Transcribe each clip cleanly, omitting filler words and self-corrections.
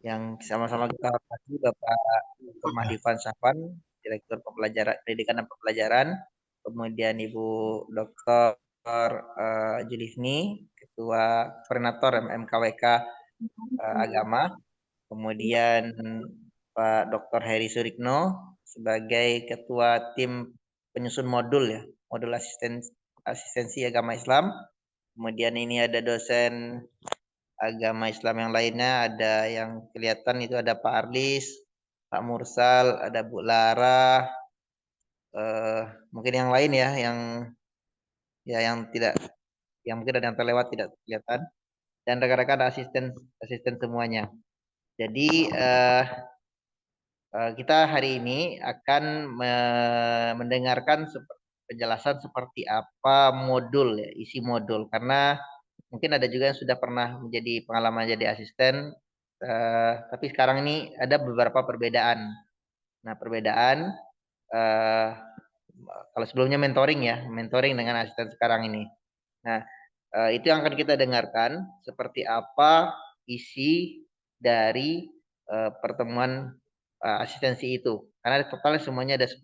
yang sama-sama kita hormati Bapak Dr. Mahdifan Safan, Direktur Pendidikan dan Pembelajaran, kemudian Ibu Dr. Julifni, Ketua Koordinator MKWK Agama, kemudian Pak Dr. Heri Surikno sebagai Ketua Tim Penyusun Modul ya, Modul Asistensi Agama Islam. Kemudian ini ada dosen agama Islam yang lainnya, ada yang kelihatan itu ada Pak Arlis, Pak Mursal, ada Bu Lara, mungkin yang lain ya, yang tidak, yang mungkin ada yang terlewat tidak kelihatan, dan rekan-rekan asisten asisten semuanya. Jadi kita hari ini akan mendengarkan penjelasan seperti apa modul ya, isi modul, karena mungkin ada juga yang sudah pernah menjadi pengalaman jadi asisten, tapi sekarang ini ada beberapa perbedaan. Nah, perbedaan eh, kalau sebelumnya mentoring ya, mentoring dengan asisten sekarang ini. Nah, itu yang akan kita dengarkan seperti apa isi dari pertemuan asistensi itu. Karena totalnya semuanya ada 10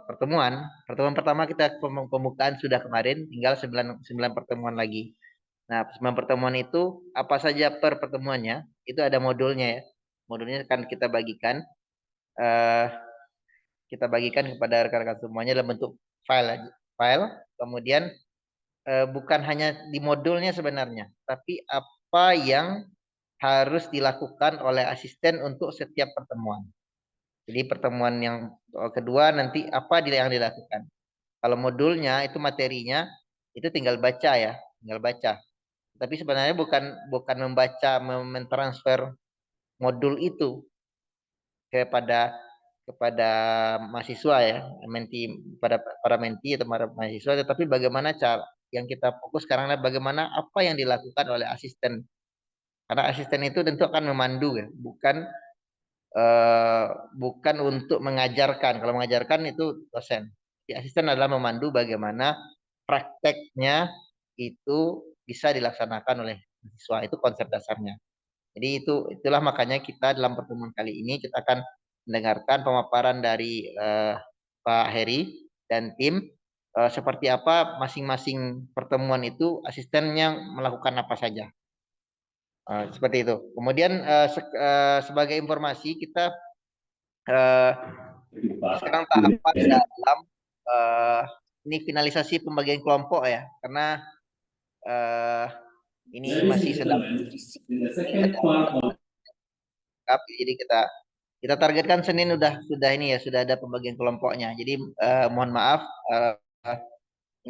pertemuan. Pertemuan pertama kita pembukaan sudah kemarin, tinggal 9 pertemuan lagi. Nah, 9 pertemuan itu apa saja per pertemuannya? Itu ada modulnya ya. Modulnya akan eh, kita bagikan kepada rekan-rekan semuanya dalam bentuk file. Kemudian bukan hanya di modulnya sebenarnya, tapi apa yang harus dilakukan oleh asisten untuk setiap pertemuan. Jadi pertemuan yang kedua nanti apa yang dilakukan. Kalau modulnya itu materinya itu tinggal baca ya, tinggal baca. Tapi sebenarnya bukan bukan membaca, mentransfer modul itu kepada kepada mahasiswa ya, menti, pada para menti atau para mahasiswa, tetapi bagaimana cara yang kita fokus sekarang adalah bagaimana apa yang dilakukan oleh asisten. Karena asisten itu tentu akan memandu ya, eh, bukan untuk mengajarkan. Kalau mengajarkan itu dosen. Si asisten adalah memandu bagaimana prakteknya itu bisa dilaksanakan oleh mahasiswa. Itu konsep dasarnya. Jadi itulah makanya kita dalam pertemuan kali ini kita akan mendengarkan pemaparan dari Pak Heri dan tim, seperti apa masing-masing pertemuan itu asistennya melakukan apa saja. Seperti itu. Kemudian sebagai informasi kita eh, sekarang tahapan dalam eh, ini finalisasi pembagian kelompok ya, karena eh, ini masih sedang jadi kita targetkan Senin sudah ini ya, sudah ada pembagian kelompoknya. Jadi mohon maaf, eh,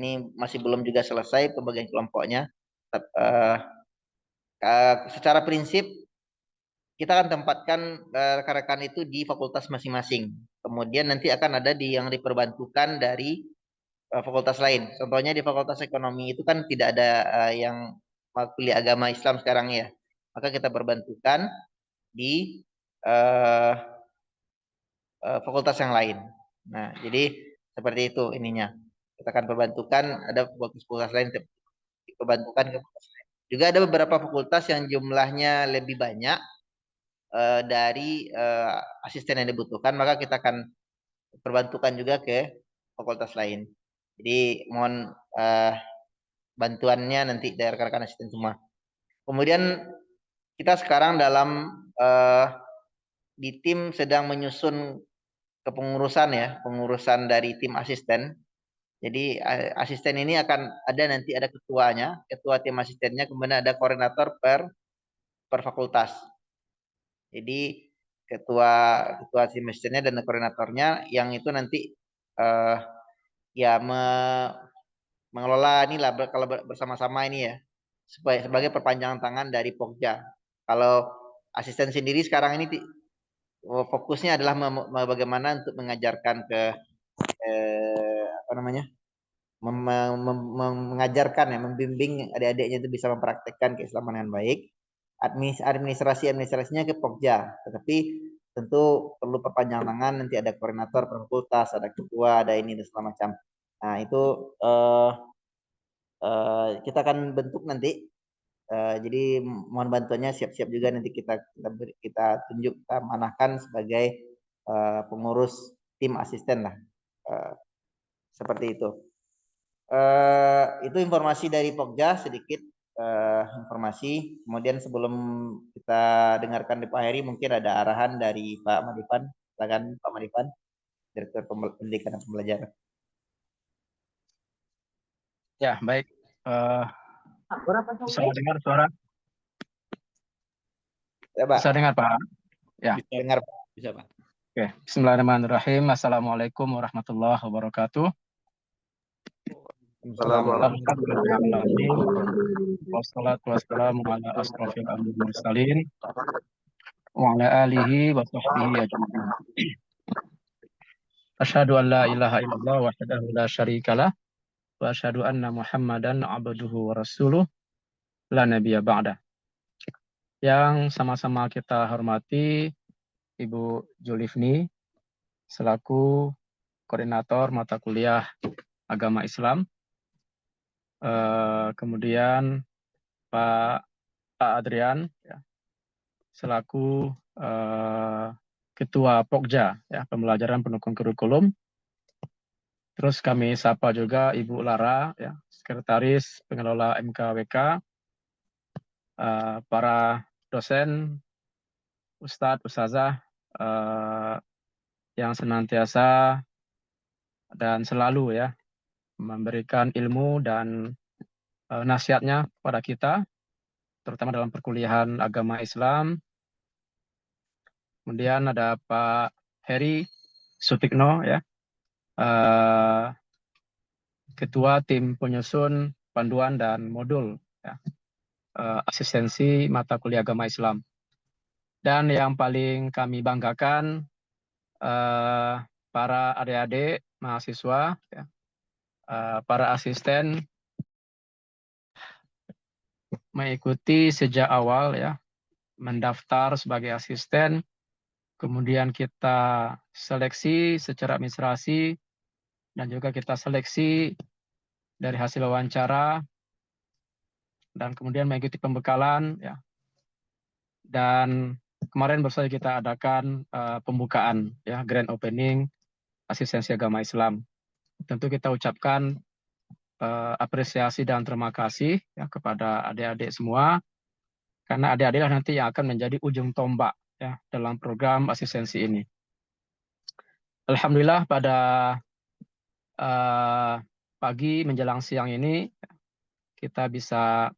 ini masih belum juga selesai pembagian kelompoknya. Eh, secara prinsip kita akan tempatkan rekan-rekan itu di fakultas masing-masing. Kemudian nanti akan ada yang diperbantukan dari fakultas lain. Contohnya di fakultas ekonomi itu kan tidak ada yang kuliah agama Islam sekarang ya. Maka kita perbantukan di uh, fakultas yang lain. Nah, jadi seperti itu ininya. Kita akan perbantukan ada fakultas-fakultas lain diperbantukan ke fakultas lain. Juga ada beberapa fakultas yang jumlahnya lebih banyak dari asisten yang dibutuhkan, maka kita akan perbantukan juga ke fakultas lain. Jadi mohon bantuannya nanti dari rekan-rekan asisten semua. Kemudian kita sekarang dalam di tim sedang menyusun kepengurusan ya, pengurusan dari tim asisten. Jadi asisten ini akan ada nanti ada ketuanya, ketua tim asistennya, kemudian ada koordinator per fakultas. Jadi ketua ketua tim asistennya dan koordinatornya yang itu nanti eh, ya mengelola inilah kalau bersama-sama ini ya sebagai perpanjangan tangan dari Pokja. Kalau asisten sendiri sekarang ini fokusnya adalah bagaimana untuk mengajarkan ke apa namanya mengajarkan ya, membimbing adik-adiknya itu bisa mempraktekkan keislaman dengan baik. Administrasinya ke Pokja, tetapi tentu perlu perpanjangan tangan, nanti ada koordinator per fakultas, ada ketua, ada ini dan segala macam. Nah, itu kita akan bentuk nanti Jadi mohon bantuannya, siap-siap juga nanti kita tunjuk, kita manahkan sebagai pengurus tim asisten lah. Seperti itu. Itu informasi dari Pokja sedikit informasi. Kemudian sebelum kita dengarkan di Pak Heri, mungkin ada arahan dari Pak Madipan. Silakan Pak Madipan, Direktur Pendidikan dan Pembelajaran. Ya, baik. Bisa dengar suara? Ya, Pak. Bisa dengar, Pak? Ya. Bisa dengar, Pak. Bisa, Pak. Oke. Bismillahirrahmanirrahim. Assalamualaikum warahmatullahi wabarakatuh. Wassalatu wassalamu ala asrofil anbiya'i wal mursalin wa ala alihi wa sahbihi ajma'in. Asyhadu an la ilaha illallah wahdahu la syarikalah wa asyhadu anna Muhammadan abduhu wa rasuluh la nabiyya ba'da. Yang sama-sama kita hormati Ibu Julifni selaku koordinator mata kuliah Agama Islam. Kemudian Pak Adrian ya, selaku Ketua Pokja ya, Pembelajaran Pendukung Kurikulum. Terus kami sapa juga Ibu Lara ya, Sekretaris Pengelola MKWK, para dosen, Ustadz, Ustazah yang senantiasa dan selalu ya memberikan ilmu dan nasihatnya kepada kita, terutama dalam perkuliahan agama Islam. Kemudian ada Pak Heri Sutikno ya, Ketua Tim Penyusun Panduan dan Modul ya, Asistensi Mata Kuliah Agama Islam. Dan yang paling kami banggakan para adik-adik mahasiswa ya, para asisten mengikuti sejak awal ya, mendaftar sebagai asisten, kemudian kita seleksi secara administrasi, dan juga kita seleksi dari hasil wawancara, dan kemudian mengikuti pembekalan ya. Dan kemarin baru saja kita adakan pembukaan ya, grand opening asistensi agama Islam. Tentu kita ucapkan apresiasi dan terima kasih ya kepada adik-adik semua, karena adik-adiklah nanti yang akan menjadi ujung tombak ya dalam program asistensi ini. Alhamdulillah pada pagi menjelang siang ini kita bisa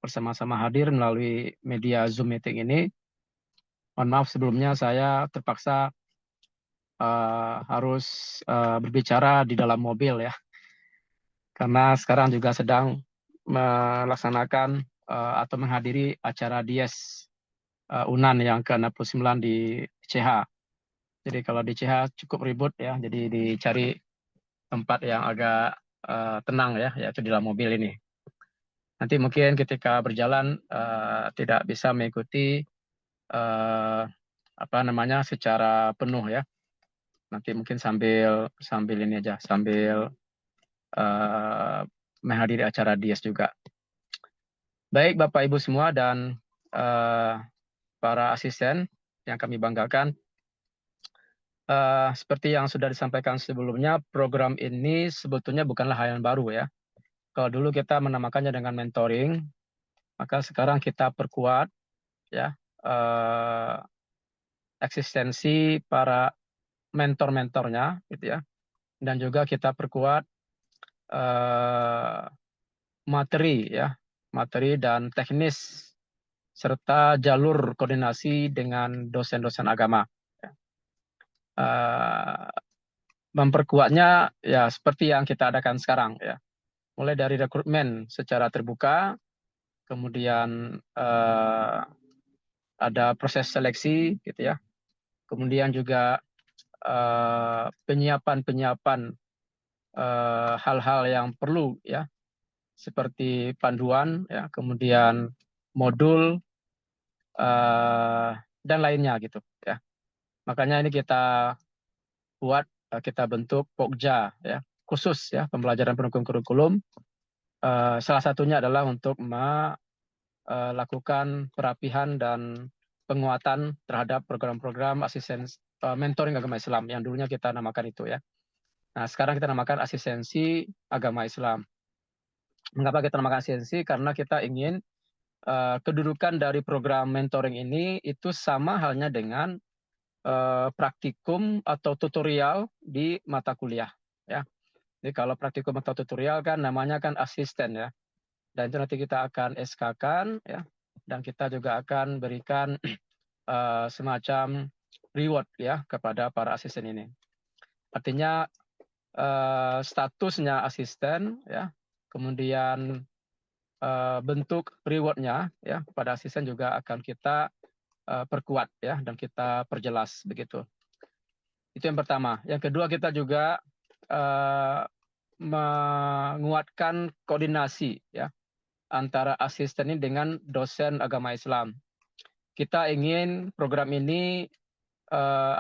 bersama-sama hadir melalui media Zoom meeting ini. Mohon maaf sebelumnya saya terpaksa harus berbicara di dalam mobil ya, karena sekarang juga sedang melaksanakan atau menghadiri acara Dies UNAN yang ke-69 di CH. Jadi kalau di CH cukup ribut ya, jadi dicari tempat yang agak tenang ya, yaitu di dalam mobil ini. Nanti mungkin ketika berjalan tidak bisa mengikuti secara penuh ya. Nanti mungkin sambil ini aja, sambil menghadiri acara Dies juga. Baik Bapak Ibu semua dan para asisten yang kami banggakan, seperti yang sudah disampaikan sebelumnya, program ini sebetulnya bukanlah hal yang baru ya. Kalau dulu kita menamakannya dengan mentoring, maka sekarang kita perkuat ya eksistensi para mentor-mentornya gitu ya, dan juga kita perkuat materi dan teknis serta jalur koordinasi dengan dosen-dosen agama. Memperkuatnya ya seperti yang kita adakan sekarang ya, mulai dari rekrutmen secara terbuka, kemudian ada proses seleksi gitu ya, kemudian juga penyiapan hal-hal yang perlu ya, seperti panduan ya, kemudian modul dan lainnya gitu ya. Makanya ini kita buat, kita bentuk Pokja ya, khusus ya pembelajaran pendukung kurikulum. Salah satunya adalah untuk lakukan perapihan dan penguatan terhadap program-program asistensi mentoring agama Islam yang dulunya kita namakan itu ya. Nah, sekarang kita namakan asistensi agama Islam. Mengapa kita namakan asistensi? Karena kita ingin kedudukan dari program mentoring ini itu sama halnya dengan praktikum atau tutorial di mata kuliah ya. Jadi kalau praktikum atau tutorial kan namanya kan asisten ya. Dan itu nanti kita akan SK-kan ya. Dan kita juga akan berikan semacam reward ya kepada para asisten ini. Artinya statusnya asisten ya. Kemudian bentuk rewardnya ya pada asisten juga akan kita perkuat ya dan kita perjelas begitu. Itu yang pertama. Yang kedua kita juga menguatkan koordinasi ya antara asisten ini dengan dosen agama Islam. Kita ingin program ini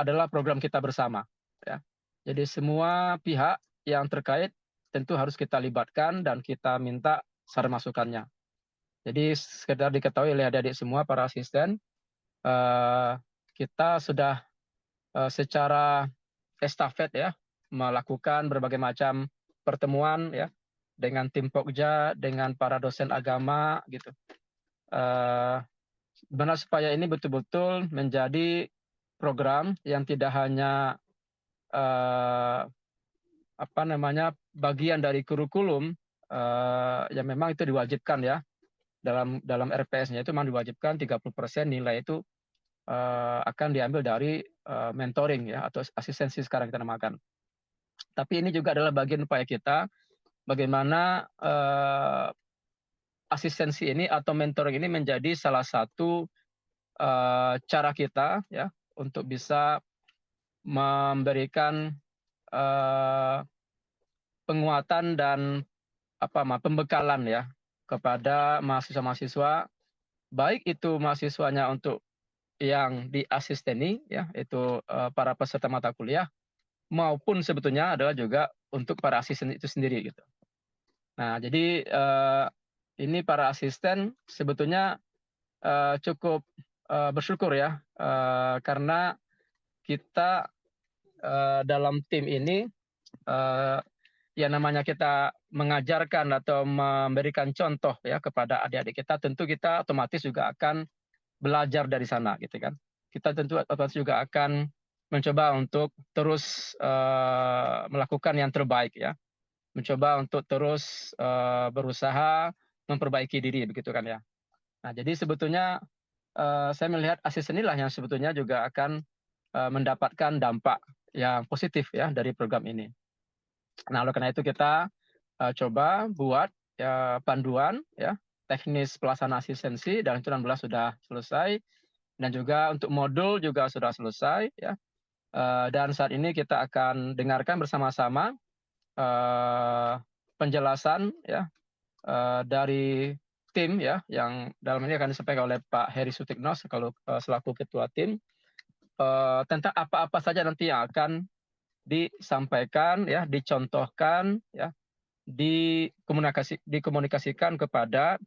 adalah program kita bersama ya. Jadi semua pihak yang terkait tentu harus kita libatkan dan kita minta saran masukannya. Jadi sekedar diketahui oleh adik-adik semua para asisten, kita sudah secara estafet ya melakukan berbagai macam pertemuan ya dengan tim Pokja, dengan para dosen agama gitu. Benar supaya ini betul-betul menjadi program yang tidak hanya bagian dari kurikulum yang memang itu diwajibkan ya dalam RPS-nya itu memang diwajibkan 30% nilai itu akan diambil dari mentoring ya atau asistensi sekarang kita namakan. Tapi ini juga adalah bagian upaya kita bagaimana asistensi ini atau mentoring ini menjadi salah satu cara kita ya untuk bisa memberikan penguatan dan pembekalan ya kepada mahasiswa-mahasiswa, baik itu mahasiswanya untuk yang diasisteni ya itu para peserta mata kuliah maupun sebetulnya adalah juga untuk para asisten itu sendiri gitu. Nah, jadi ini para asisten sebetulnya cukup bersyukur ya karena kita dalam tim ini yang namanya kita mengajarkan atau memberikan contoh ya kepada adik-adik kita, tentu kita otomatis juga akan belajar dari sana gitu kan. Kita tentu otomatis juga akan mencoba untuk terus melakukan yang terbaik ya. Mencoba untuk terus berusaha memperbaiki diri begitu kan ya. Nah, jadi sebetulnya saya melihat asisten inilah yang sebetulnya juga akan mendapatkan dampak yang positif ya dari program ini. Nah, oleh karena itu kita coba buat ya, panduan ya teknis pelaksanaan asistensi dan itu 16 sudah selesai dan juga untuk modul juga sudah selesai ya. Dan saat ini kita akan dengarkan bersama-sama penjelasan ya dari tim ya yang dalam ini akan disampaikan oleh Pak Heri Sutikno selaku ketua tim tentang apa-apa saja nanti yang akan disampaikan ya dicontohkan ya dikomunikasikan kepada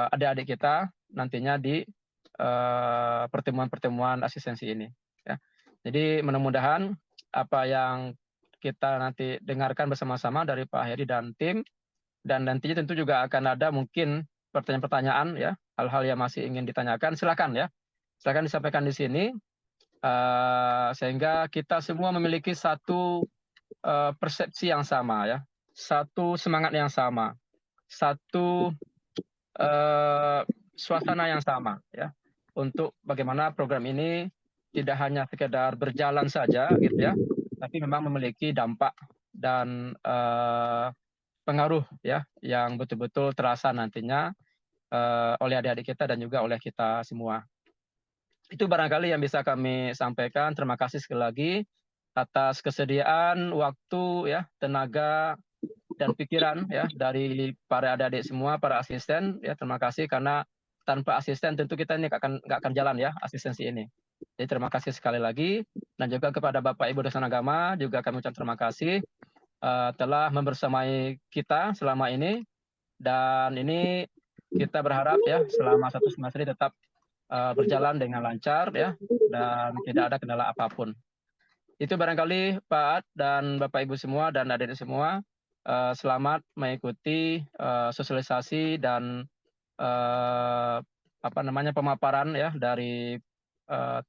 adik-adik kita nantinya di pertemuan-pertemuan asistensi ini ya. Jadi mudah-mudahan apa yang kita nanti dengarkan bersama-sama dari Pak Heri dan tim dan nantinya tentu juga akan ada mungkin pertanyaan-pertanyaan ya hal-hal yang masih ingin ditanyakan silakan ya silakan disampaikan di sini sehingga kita semua memiliki satu persepsi yang sama ya satu semangat yang sama satu suasana yang sama ya untuk bagaimana program ini tidak hanya sekedar berjalan saja gitu ya tapi memang memiliki dampak dan pengaruh ya yang betul-betul terasa nantinya oleh adik-adik kita dan juga oleh kita semua. Itu barangkali yang bisa kami sampaikan. Terima kasih sekali lagi atas kesediaan waktu ya, tenaga dan pikiran ya dari para adik-adik semua, para asisten ya. Terima kasih karena tanpa asisten tentu kita ini nggak akan jalan ya asistensi ini. Jadi terima kasih sekali lagi dan juga kepada Bapak Ibu dosen agama juga kami ucapkan terima kasih telah membersamai kita selama ini dan ini kita berharap ya selama 1 semester ini tetap berjalan dengan lancar ya dan tidak ada kendala apapun. Itu barangkali Pak Ad dan Bapak Ibu semua dan adik-adik semua, selamat mengikuti sosialisasi dan pemaparan ya dari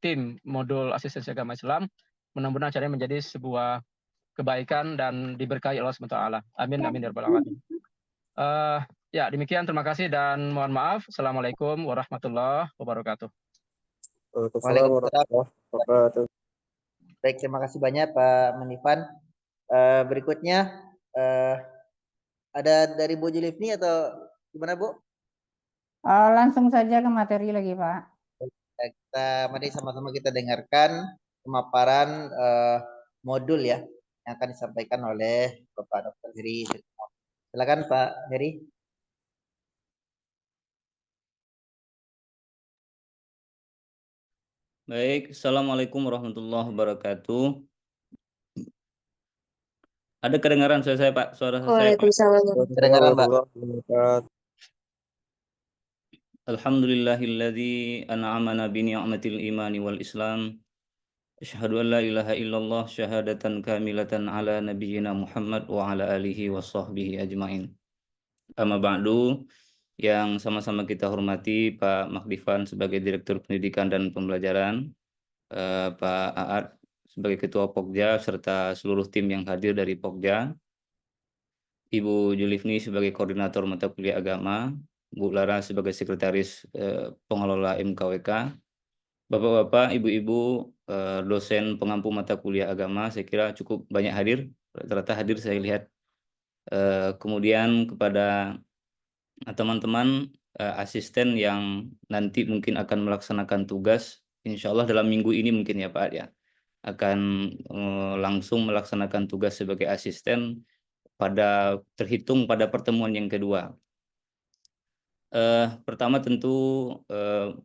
tim modul asistensi agama Islam. Mudah-mudahan acaranya menjadi sebuah kebaikan dan diberkahi Allah SWT. Amin amin ya rabbal alamin. Ya demikian, terima kasih dan mohon maaf. Assalamualaikum warahmatullahi wabarakatuh. Waalaikumsalam warahmatullahi wabarakatuh. Baik, terima kasih banyak Pak Manifan. Berikutnya ada dari Bu Julifni atau gimana Bu? Langsung saja ke materi lagi, Pak. Mari sama-sama kita dengarkan pemaparan modul ya yang akan disampaikan oleh Bapak Dr. Heri. Silakan Pak Heri. Baik, Assalamualaikum warahmatullahi wabarakatuh. Ada kedengaran suara saya, Pak? Suara saya, Pak? Waalaikumsalam. Kedengaran, Pak. Alhamdulillahilladzi an'amana bi ni'matil imani wal Islam. Asyhadu an la ilaha illallah syahadatan kamilatan ala nabiyyina Muhammad wa ala alihi wa sahbihi ajmain. Amma ba'du, yang sama-sama kita hormati Pak Makdifan sebagai Direktur Pendidikan dan Pembelajaran, Pak Aad sebagai Ketua Pokja serta seluruh tim yang hadir dari Pokja, Ibu Julifni sebagai Koordinator Mata Kuliah Agama, Bu Lara sebagai Sekretaris Pengelola MKWK, Bapak-bapak, ibu-ibu, dosen pengampu mata kuliah agama, saya kira cukup banyak hadir, rata-rata hadir saya lihat. Kemudian kepada teman-teman asisten yang nanti mungkin akan melaksanakan tugas, insya Allah dalam minggu ini mungkin ya Pak ya, akan langsung melaksanakan tugas sebagai asisten terhitung pada pertemuan yang kedua. Pertama tentu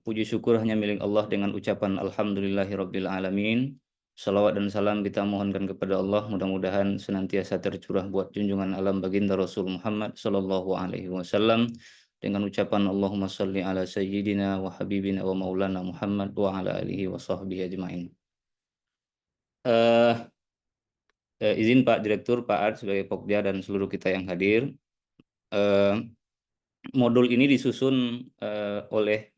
puji syukur hanya milik Allah dengan ucapan Alhamdulillahirabbil alamin. Salawat dan salam kita mohonkan kepada Allah, mudah-mudahan senantiasa tercurah buat junjungan alam baginda Rasul Muhammad sallallahu alaihi wasallam dengan ucapan Allahumma sholli ala sayyidina wa habibina wa maulana Muhammad wa ala alihi wa sahbihi ajmain. Izin Pak Direktur, Pak Art sebagai Pokja dan seluruh kita yang hadir. Modul ini disusun oleh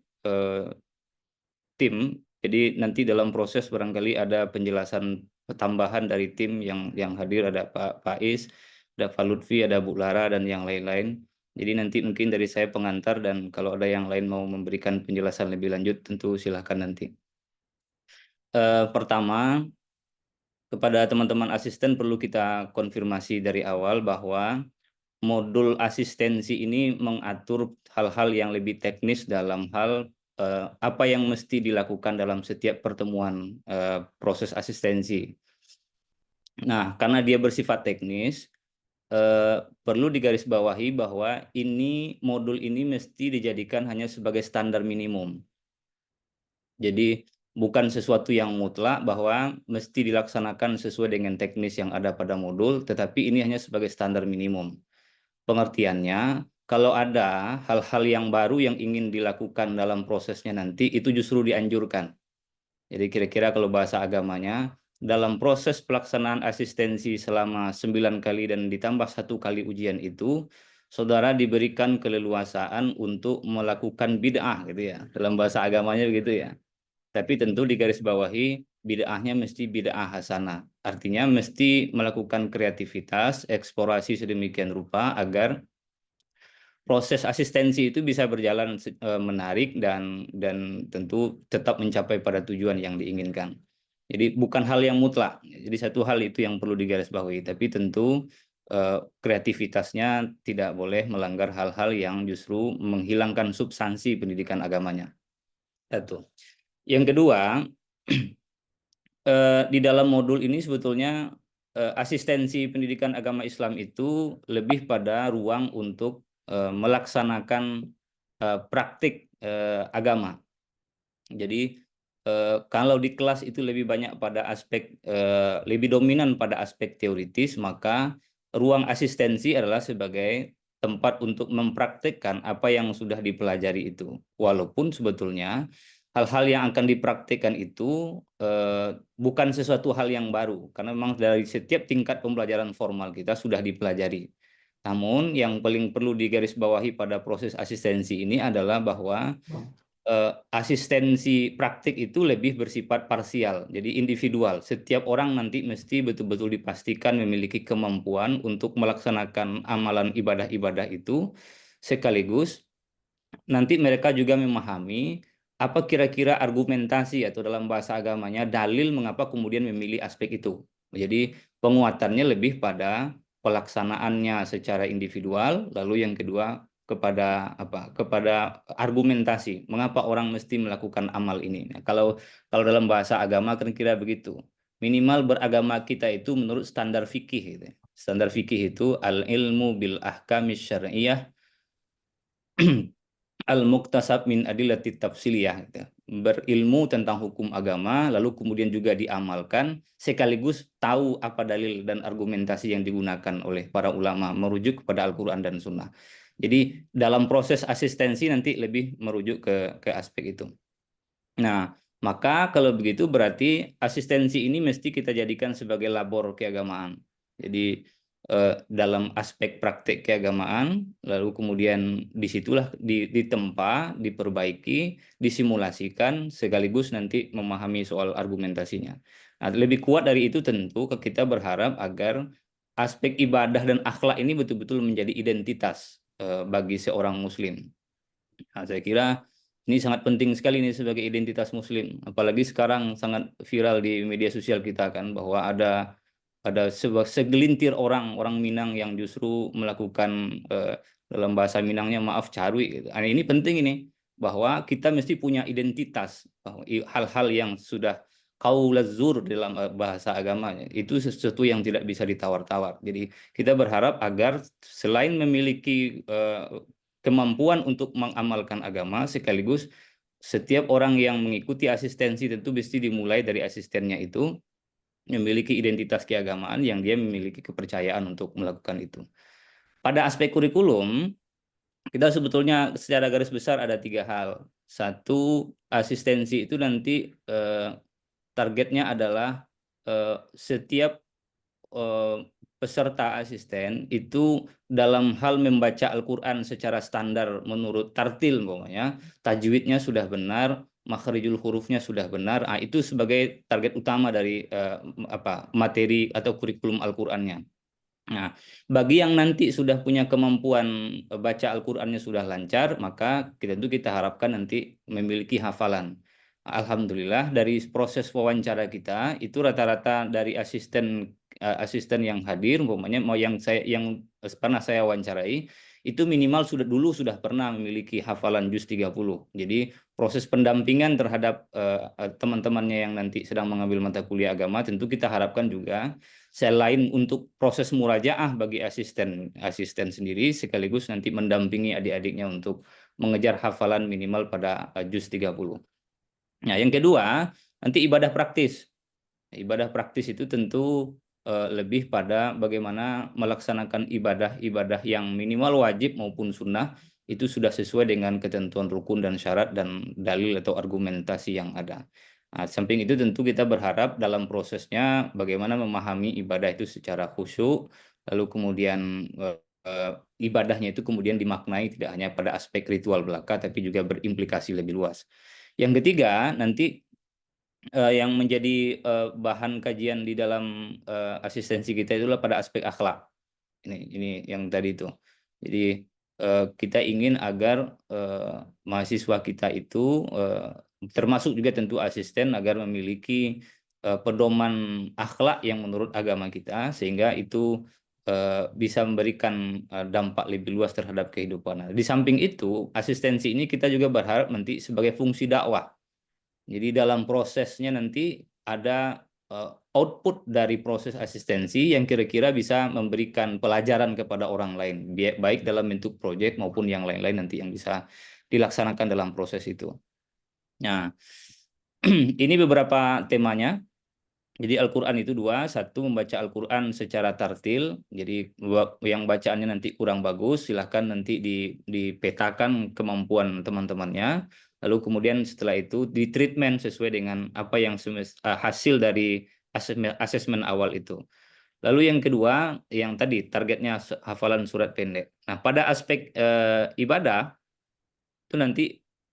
tim, jadi nanti dalam proses barangkali ada penjelasan tambahan dari tim yang hadir, ada Pak Faiz, ada Pak Lutfi, ada Bu Lara dan yang lain-lain. Jadi nanti mungkin dari saya pengantar dan kalau ada yang lain mau memberikan penjelasan lebih lanjut tentu silahkan nanti. Pertama, kepada teman-teman asisten perlu kita konfirmasi dari awal bahwa modul asistensi ini mengatur hal-hal yang lebih teknis dalam hal apa yang mesti dilakukan dalam setiap pertemuan proses asistensi. Nah, karena dia bersifat teknis, perlu digarisbawahi bahwa modul ini mesti dijadikan hanya sebagai standar minimum. Jadi bukan sesuatu yang mutlak bahwa mesti dilaksanakan sesuai dengan teknis yang ada pada modul, tetapi ini hanya sebagai standar minimum. Pengertiannya, kalau ada hal-hal yang baru yang ingin dilakukan dalam prosesnya nanti, itu justru dianjurkan. Jadi kira-kira kalau bahasa agamanya, dalam proses pelaksanaan asistensi selama 9 kali dan ditambah 1 kali ujian itu, saudara diberikan keleluasaan untuk melakukan bid'ah gitu ya. Dalam bahasa agamanya begitu ya. Tapi tentu digarisbawahi bid'ahnya mesti bid'ah hasanah. Artinya mesti melakukan kreativitas, eksplorasi sedemikian rupa agar proses asistensi itu bisa berjalan menarik dan tentu tetap mencapai pada tujuan yang diinginkan. Jadi bukan hal yang mutlak. Jadi satu hal itu yang perlu digarisbawahi. Tapi tentu kreativitasnya tidak boleh melanggar hal-hal yang justru menghilangkan substansi pendidikan agamanya. Satu. Yang kedua, di dalam modul ini sebetulnya asistensi pendidikan agama Islam itu lebih pada ruang untuk melaksanakan praktik agama. Jadi kalau di kelas itu lebih banyak pada aspek, lebih dominan pada aspek teoritis, maka ruang asistensi adalah sebagai tempat untuk mempraktikkan apa yang sudah dipelajari itu. Walaupun sebetulnya hal-hal yang akan dipraktikkan itu bukan sesuatu hal yang baru, karena memang dari setiap tingkat pembelajaran formal kita sudah dipelajari. Namun yang paling perlu digarisbawahi pada proses asistensi ini adalah bahwa asistensi praktik itu lebih bersifat parsial, jadi individual. Setiap orang nanti mesti betul-betul dipastikan memiliki kemampuan untuk melaksanakan amalan ibadah-ibadah itu, sekaligus nanti mereka juga memahami apa kira-kira argumentasi atau dalam bahasa agamanya dalil mengapa kemudian memilih aspek itu. Jadi penguatannya lebih pada pelaksanaannya secara individual, lalu yang kedua kepada apa? Kepada argumentasi mengapa orang mesti melakukan amal ini. Nah, kalau dalam bahasa agama kan kira begitu. Minimal beragama kita itu menurut standar fikih gitu. Standar fikih itu al-ilmu bil ahkamis syar'iyyah al-muktasab min adillati tafsiliyah gitu. Berilmu tentang hukum agama lalu kemudian juga diamalkan sekaligus tahu apa dalil dan argumentasi yang digunakan oleh para ulama merujuk kepada Al-Qur'an dan Sunnah. Jadi dalam proses asistensi nanti lebih merujuk ke aspek itu. Nah, maka kalau begitu berarti asistensi ini mesti kita jadikan sebagai labor keagamaan. Jadi dalam aspek praktek keagamaan, lalu kemudian disitulah ditempa, diperbaiki, disimulasikan, sekaligus nanti memahami soal argumentasinya. Nah, lebih kuat dari itu tentu kita berharap agar aspek ibadah dan akhlak ini betul-betul menjadi identitas bagi seorang Muslim. Nah, saya kira ini sangat penting sekali nih sebagai identitas Muslim. Apalagi sekarang sangat viral di media sosial kita kan bahwa ada segelintir orang Minang yang justru melakukan dalam bahasa Minangnya maaf carui gitu. Nah, ini penting ini bahwa kita mesti punya identitas, bahwa hal-hal yang sudah qaulaz zur dalam bahasa agama itu sesuatu yang tidak bisa ditawar-tawar. Jadi kita berharap agar selain memiliki kemampuan untuk mengamalkan agama, sekaligus setiap orang yang mengikuti asistensi tentu mesti dimulai dari asistennya itu memiliki identitas keagamaan yang dia memiliki kepercayaan untuk melakukan itu. Pada aspek kurikulum, kita sebetulnya secara garis besar ada 3 hal. Satu, asistensi itu nanti targetnya adalah setiap peserta asisten itu dalam hal membaca Al-Quran secara standar menurut tartil, pokoknya tajwidnya sudah benar, makhrijul hurufnya sudah benar. Itu sebagai target utama dari materi atau kurikulum Al-Qur'annya. Nah, bagi yang nanti sudah punya kemampuan baca Al-Qur'annya sudah lancar, maka kita harapkan nanti memiliki hafalan. Alhamdulillah dari proses wawancara kita itu rata-rata dari asisten yang hadir, umpamanya yang pernah saya wawancarai itu minimal sudah pernah memiliki hafalan juz 30. Jadi proses pendampingan terhadap teman-temannya yang nanti sedang mengambil mata kuliah agama tentu kita harapkan juga selain untuk proses murajaah bagi asisten sendiri, sekaligus nanti mendampingi adik-adiknya untuk mengejar hafalan minimal pada juz 30. Nah, yang kedua, nanti ibadah praktis. Ibadah praktis itu tentu lebih pada bagaimana melaksanakan ibadah-ibadah yang minimal wajib maupun sunnah itu sudah sesuai dengan ketentuan rukun dan syarat dan dalil atau argumentasi yang ada. Nah, samping itu tentu kita berharap dalam prosesnya bagaimana memahami ibadah itu secara khusyuk, lalu kemudian ibadahnya itu kemudian dimaknai tidak hanya pada aspek ritual belaka, tapi juga berimplikasi lebih luas. Yang ketiga, nanti yang menjadi bahan kajian di dalam asistensi kita itulah pada aspek akhlak. Ini yang tadi itu. Jadi kita ingin agar mahasiswa kita itu termasuk juga tentu asisten agar memiliki pedoman akhlak yang menurut agama kita, sehingga itu bisa memberikan dampak lebih luas terhadap kehidupan. Di samping itu, asistensi ini kita juga berharap nanti sebagai fungsi dakwah. Jadi dalam prosesnya nanti ada output dari proses asistensi yang kira-kira bisa memberikan pelajaran kepada orang lain, baik dalam bentuk proyek maupun yang lain-lain nanti yang bisa dilaksanakan dalam proses itu. Nah, ini beberapa temanya. Jadi Al-Quran itu dua, satu membaca Al-Quran secara tartil, jadi yang bacaannya nanti kurang bagus, silahkan nanti dipetakan kemampuan teman-temannya, lalu kemudian setelah itu ditreatment sesuai dengan apa yang hasil dari asesmen awal itu. Lalu yang kedua, yang tadi targetnya hafalan surat pendek. Nah, pada aspek ibadah, itu nanti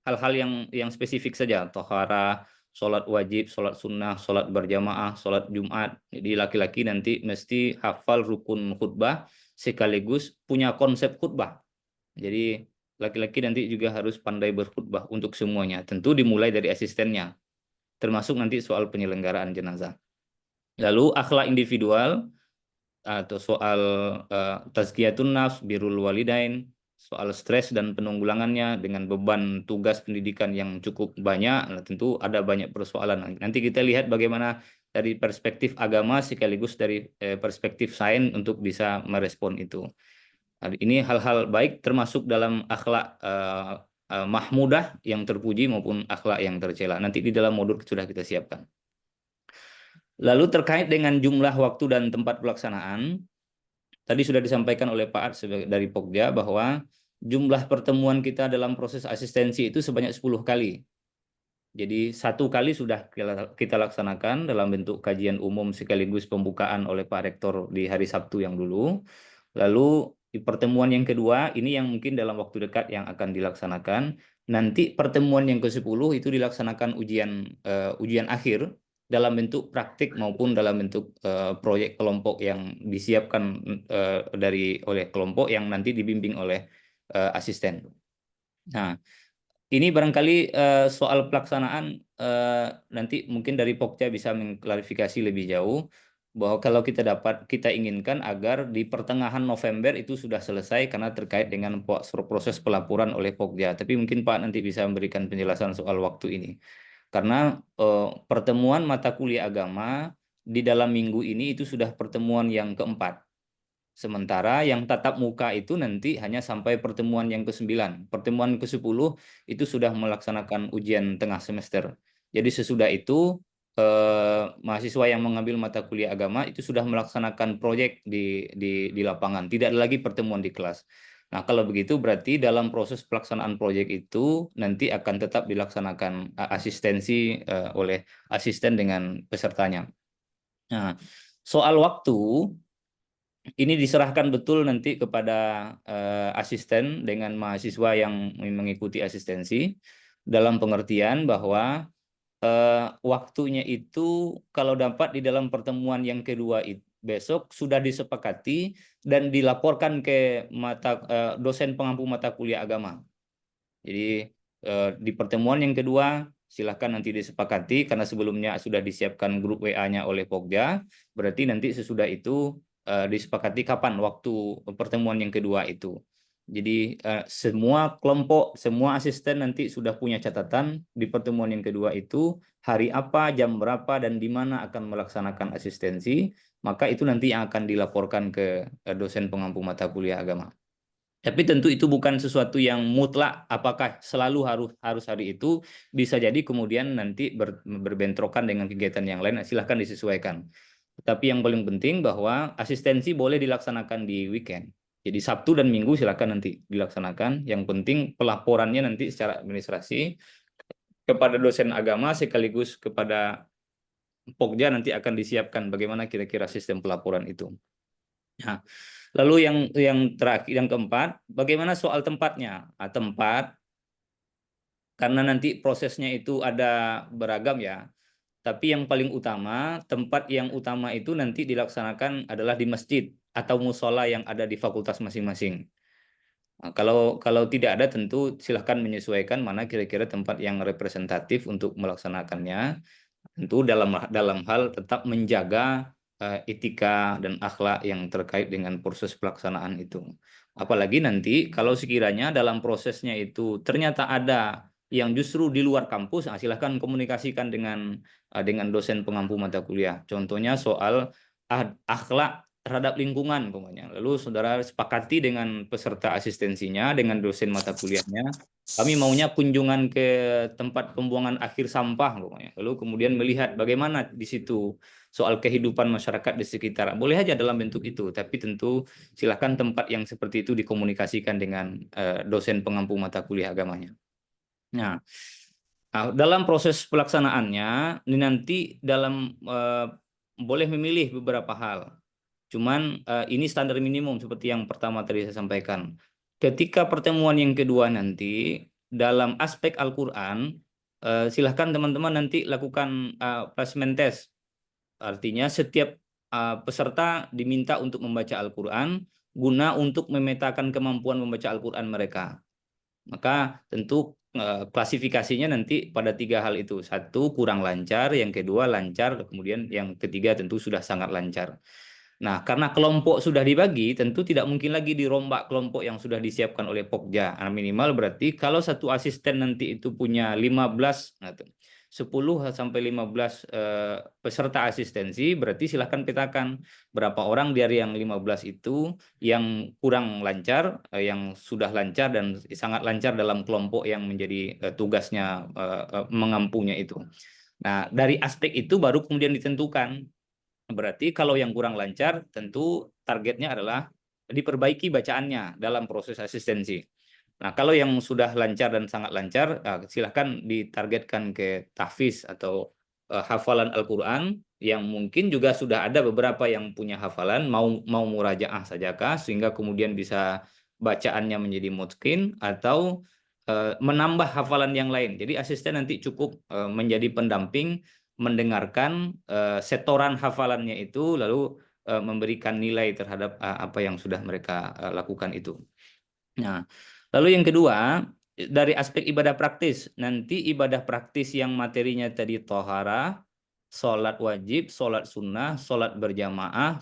hal-hal yang spesifik saja, tohara, sholat wajib, sholat sunnah, sholat berjamaah, sholat Jumat. Jadi laki-laki nanti mesti hafal rukun khutbah sekaligus punya konsep khutbah. Jadi laki-laki nanti juga harus pandai berkhutbah untuk semuanya. Tentu dimulai dari asistennya, termasuk nanti soal penyelenggaraan jenazah. Lalu akhlak individual atau soal tazkiyatun nafs, birrul walidain, soal stres dan penanggulangannya dengan beban tugas pendidikan yang cukup banyak, nah, tentu ada banyak persoalan. Nanti kita lihat bagaimana dari perspektif agama sekaligus dari perspektif sains untuk bisa merespon itu. Nah, ini hal-hal baik termasuk dalam akhlak mahmudah yang terpuji maupun akhlak yang tercela. Nanti di dalam modul sudah kita siapkan. Lalu terkait dengan jumlah waktu dan tempat pelaksanaan, tadi sudah disampaikan oleh Pak Art dari Pokja bahwa jumlah pertemuan kita dalam proses asistensi itu sebanyak 10 kali. Jadi 1 kali sudah kita laksanakan dalam bentuk kajian umum sekaligus pembukaan oleh Pak Rektor di hari Sabtu yang dulu. Lalu di pertemuan yang kedua, ini yang mungkin dalam waktu dekat yang akan dilaksanakan. Nanti pertemuan yang ke-10 itu dilaksanakan ujian akhir dalam bentuk praktik maupun dalam bentuk proyek kelompok yang disiapkan oleh kelompok yang nanti dibimbing oleh asisten. Nah, ini barangkali soal pelaksanaan nanti mungkin dari Pokja bisa mengklarifikasi lebih jauh bahwa kalau kita inginkan agar di pertengahan November itu sudah selesai karena terkait dengan proses pelaporan oleh Pokja. Tapi mungkin Pak nanti bisa memberikan penjelasan soal waktu ini. Karena pertemuan mata kuliah agama di dalam minggu ini itu sudah pertemuan yang keempat. Sementara yang tatap muka itu nanti hanya sampai pertemuan yang ke-9. Pertemuan ke-10 itu sudah melaksanakan ujian tengah semester. Jadi sesudah itu mahasiswa yang mengambil mata kuliah agama itu sudah melaksanakan proyek di lapangan. Tidak ada lagi pertemuan di kelas. Nah, kalau begitu berarti dalam proses pelaksanaan proyek itu nanti akan tetap dilaksanakan asistensi oleh asisten dengan pesertanya. Nah, soal waktu ini diserahkan betul nanti kepada asisten dengan mahasiswa yang mengikuti asistensi dalam pengertian bahwa waktunya itu kalau dapat di dalam pertemuan yang kedua besok sudah disepakati dan dilaporkan ke dosen pengampu mata kuliah agama. Jadi di pertemuan yang kedua silahkan nanti disepakati karena sebelumnya sudah disiapkan grup WA-nya oleh Pokja. Berarti nanti sesudah itu disepakati kapan waktu pertemuan yang kedua itu. Jadi semua kelompok, semua asisten nanti sudah punya catatan di pertemuan yang kedua itu hari apa, jam berapa, dan di mana akan melaksanakan asistensi. Maka itu nanti yang akan dilaporkan ke dosen pengampu mata kuliah agama. Tapi tentu itu bukan sesuatu yang mutlak, apakah selalu harus hari itu, bisa jadi kemudian nanti berbentrokan dengan kegiatan yang lain, silahkan disesuaikan. Tapi yang paling penting bahwa asistensi boleh dilaksanakan di weekend. Jadi Sabtu dan Minggu silahkan nanti dilaksanakan. Yang penting pelaporannya nanti secara administrasi kepada dosen agama sekaligus kepada Pokja nanti akan disiapkan bagaimana kira-kira sistem pelaporan itu. Nah, lalu yang terakhir, yang keempat, bagaimana soal tempatnya? Tempat, karena nanti prosesnya itu ada beragam ya. Tapi yang paling utama, tempat yang utama itu nanti dilaksanakan adalah di masjid atau musola yang ada di fakultas masing-masing. Nah, kalau tidak ada tentu silahkan menyesuaikan mana kira-kira tempat yang representatif untuk melaksanakannya. Tentu dalam hal tetap menjaga etika dan akhlak yang terkait dengan proses pelaksanaan itu. Apalagi nanti kalau sekiranya dalam prosesnya itu ternyata ada yang justru di luar kampus, silahkan komunikasikan dengan dosen pengampu mata kuliah. Contohnya soal akhlak terhadap lingkungan umpamanya. Lalu saudara sepakati dengan peserta asistensinya, dengan dosen mata kuliahnya, kami maunya kunjungan ke tempat pembuangan akhir sampah umpamanya. Lalu kemudian melihat bagaimana di situ soal kehidupan masyarakat di sekitar. Boleh aja dalam bentuk itu, tapi tentu silakan tempat yang seperti itu dikomunikasikan dengan dosen pengampu mata kuliah agamanya. Nah, dalam proses pelaksanaannya ini nanti dalam boleh memilih beberapa hal. Cuman ini standar minimum seperti yang pertama tadi saya sampaikan. Ketika pertemuan yang kedua nanti dalam aspek Al-Qur'an, silahkan teman-teman nanti lakukan placement test. Artinya setiap peserta diminta untuk membaca Al-Qur'an guna untuk memetakan kemampuan membaca Al-Qur'an mereka. Maka tentu klasifikasinya nanti pada 3 hal itu. 1, kurang lancar, yang kedua lancar, kemudian yang ketiga tentu sudah sangat lancar. Nah, karena kelompok sudah dibagi, tentu tidak mungkin lagi dirombak kelompok yang sudah disiapkan oleh Pokja. Minimal berarti kalau satu asisten nanti itu punya 15, 10 sampai 15 peserta asistensi, berarti silahkan petakan berapa orang dari yang 15 itu yang kurang lancar, yang sudah lancar dan sangat lancar dalam kelompok yang menjadi tugasnya mengampunya itu. Nah, dari aspek itu baru kemudian ditentukan. Berarti kalau yang kurang lancar, tentu targetnya adalah diperbaiki bacaannya dalam proses asistensi. Nah, kalau yang sudah lancar dan sangat lancar, silahkan ditargetkan ke tahfiz atau hafalan Al-Quran, yang mungkin juga sudah ada beberapa yang punya hafalan, mau murajaah sajakah, sehingga kemudian bisa bacaannya menjadi mutqin, atau menambah hafalan yang lain. Jadi asisten nanti cukup menjadi pendamping, mendengarkan setoran hafalannya itu, lalu memberikan nilai terhadap apa yang sudah mereka lakukan itu. Nah, lalu yang kedua, dari aspek ibadah praktis, nanti ibadah praktis yang materinya tadi tohara, sholat wajib, sholat sunnah, sholat berjamaah,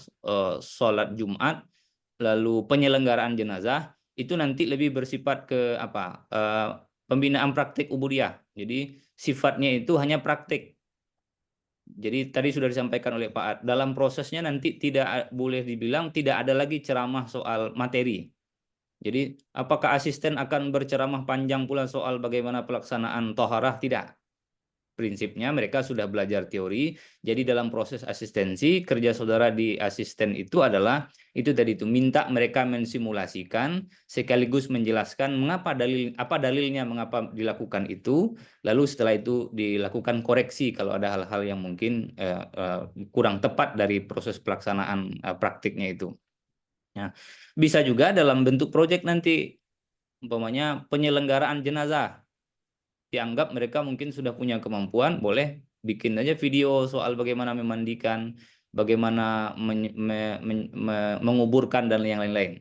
sholat Jumat, lalu penyelenggaraan jenazah, itu nanti lebih bersifat ke apa? Pembinaan praktik ubudiyah. Jadi sifatnya itu hanya praktik. Jadi tadi sudah disampaikan oleh Pak Ad, dalam prosesnya nanti tidak boleh dibilang tidak ada lagi ceramah soal materi. Jadi apakah asisten akan berceramah panjang pula soal bagaimana pelaksanaan toharah? Tidak. Prinsipnya mereka sudah belajar teori, jadi dalam proses asistensi, kerja saudara di asisten itu adalah, itu tadi itu, minta mereka mensimulasikan, sekaligus menjelaskan apa dalilnya mengapa dilakukan itu, lalu setelah itu dilakukan koreksi kalau ada hal-hal yang mungkin kurang tepat dari proses pelaksanaan praktiknya itu. Nah, bisa juga dalam bentuk proyek nanti, umpamanya penyelenggaraan jenazah. Dianggap mereka mungkin sudah punya kemampuan, boleh bikin aja video soal bagaimana memandikan, bagaimana menguburkan dan yang lain-lain.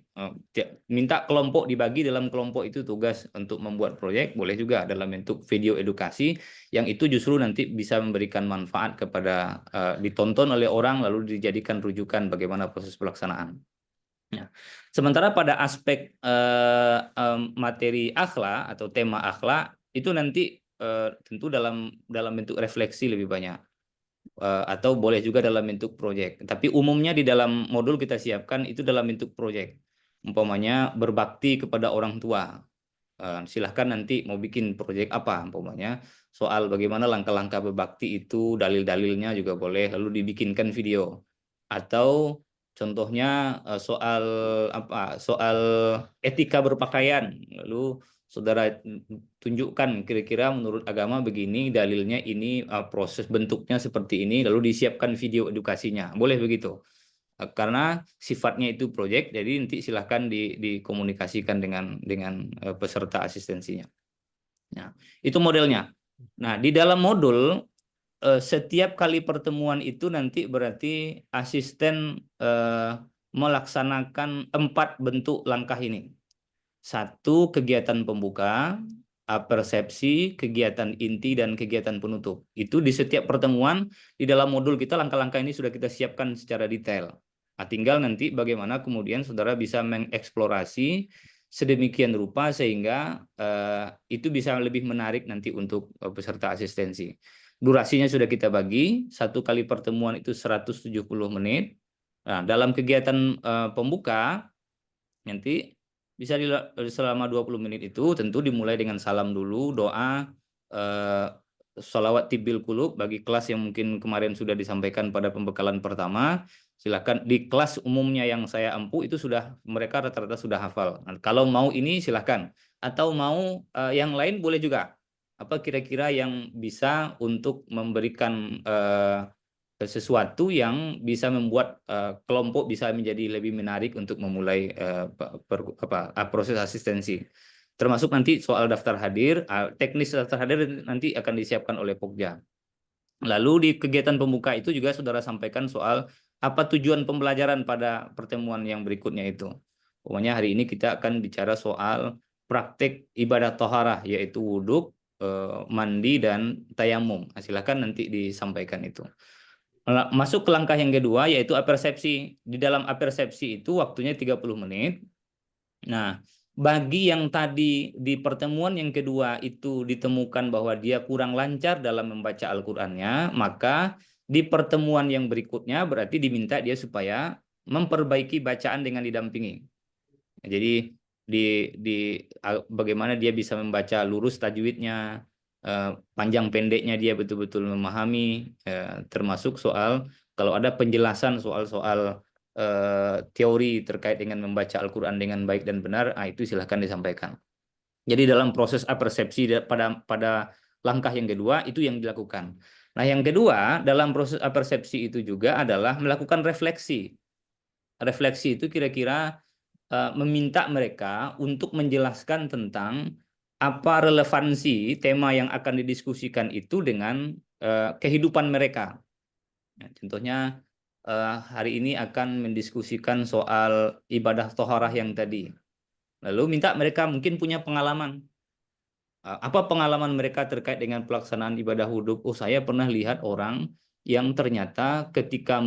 Minta kelompok dibagi, dalam kelompok itu tugas untuk membuat proyek, boleh juga dalam bentuk video edukasi, yang itu justru nanti bisa memberikan manfaat kepada ditonton oleh orang, lalu dijadikan rujukan bagaimana proses pelaksanaan. Nah, sementara pada aspek materi akhlak atau tema akhlak itu nanti tentu dalam bentuk refleksi lebih banyak, atau boleh juga dalam bentuk proyek. Tapi umumnya di dalam modul kita siapkan itu dalam bentuk proyek. Umpamanya berbakti kepada orang tua. Silahkan nanti mau bikin proyek apa, umpamanya soal bagaimana langkah-langkah berbakti itu, dalil-dalilnya juga boleh, lalu dibikinkan video. Atau contohnya soal etika berpakaian, lalu saudara tunjukkan kira-kira menurut agama begini, dalilnya ini, proses bentuknya seperti ini, lalu disiapkan video edukasinya, boleh begitu. Karena sifatnya itu proyek, jadi nanti silahkan dikomunikasikan dengan peserta asistensinya. Nah, itu modelnya. Nah, di dalam modul setiap kali pertemuan itu nanti berarti asisten melaksanakan 4 bentuk langkah ini. 1, kegiatan pembuka, persepsi, kegiatan inti, dan kegiatan penutup. Itu di setiap pertemuan di dalam modul kita, langkah-langkah ini sudah kita siapkan secara detail. Nah, tinggal nanti bagaimana kemudian saudara bisa mengeksplorasi sedemikian rupa sehingga itu bisa lebih menarik nanti untuk peserta asistensi. Durasinya sudah kita bagi, 1 kali pertemuan itu 170 menit. Nah, dalam kegiatan pembuka nanti bisa selama 20 menit itu tentu dimulai dengan salam dulu, doa, sholawat tibil qulub bagi kelas yang mungkin kemarin sudah disampaikan pada pembekalan pertama. Silakan di kelas umumnya yang saya ampu itu sudah mereka rata-rata sudah hafal. Nah, kalau mau ini silakan, atau mau yang lain boleh juga. Apa kira-kira yang bisa untuk memberikan sesuatu yang bisa membuat kelompok bisa menjadi lebih menarik untuk memulai proses asistensi. Termasuk nanti soal daftar hadir, teknis daftar hadir nanti akan disiapkan oleh Pokja. Lalu di kegiatan pembuka itu juga saudara sampaikan soal apa tujuan pembelajaran pada pertemuan yang berikutnya itu. Pokoknya hari ini kita akan bicara soal praktek ibadah toharah, yaitu wudhu, mandi, dan tayamum. Silakan nanti disampaikan itu. Masuk ke langkah yang kedua, yaitu apersepsi. Di dalam apersepsi itu waktunya 30 menit. Nah, bagi yang tadi di pertemuan yang kedua itu ditemukan bahwa dia kurang lancar dalam membaca Al-Qur'annya, maka di pertemuan yang berikutnya berarti diminta dia supaya memperbaiki bacaan dengan didampingi. Jadi bagaimana dia bisa membaca lurus tajwidnya, panjang pendeknya dia betul-betul memahami, termasuk soal kalau ada penjelasan soal-soal teori terkait dengan membaca Al-Quran dengan baik dan benar, itu silahkan disampaikan. Jadi dalam proses apersepsi pada langkah yang kedua itu yang dilakukan. Nah, yang kedua dalam proses apersepsi itu juga adalah melakukan refleksi. Refleksi itu kira-kira meminta mereka untuk menjelaskan tentang apa relevansi tema yang akan didiskusikan itu dengan kehidupan mereka. Contohnya hari ini akan mendiskusikan soal ibadah toharah yang tadi. Lalu minta mereka mungkin punya pengalaman. Apa pengalaman mereka terkait dengan pelaksanaan ibadah wudhu? Oh, saya pernah lihat orang yang ternyata ketika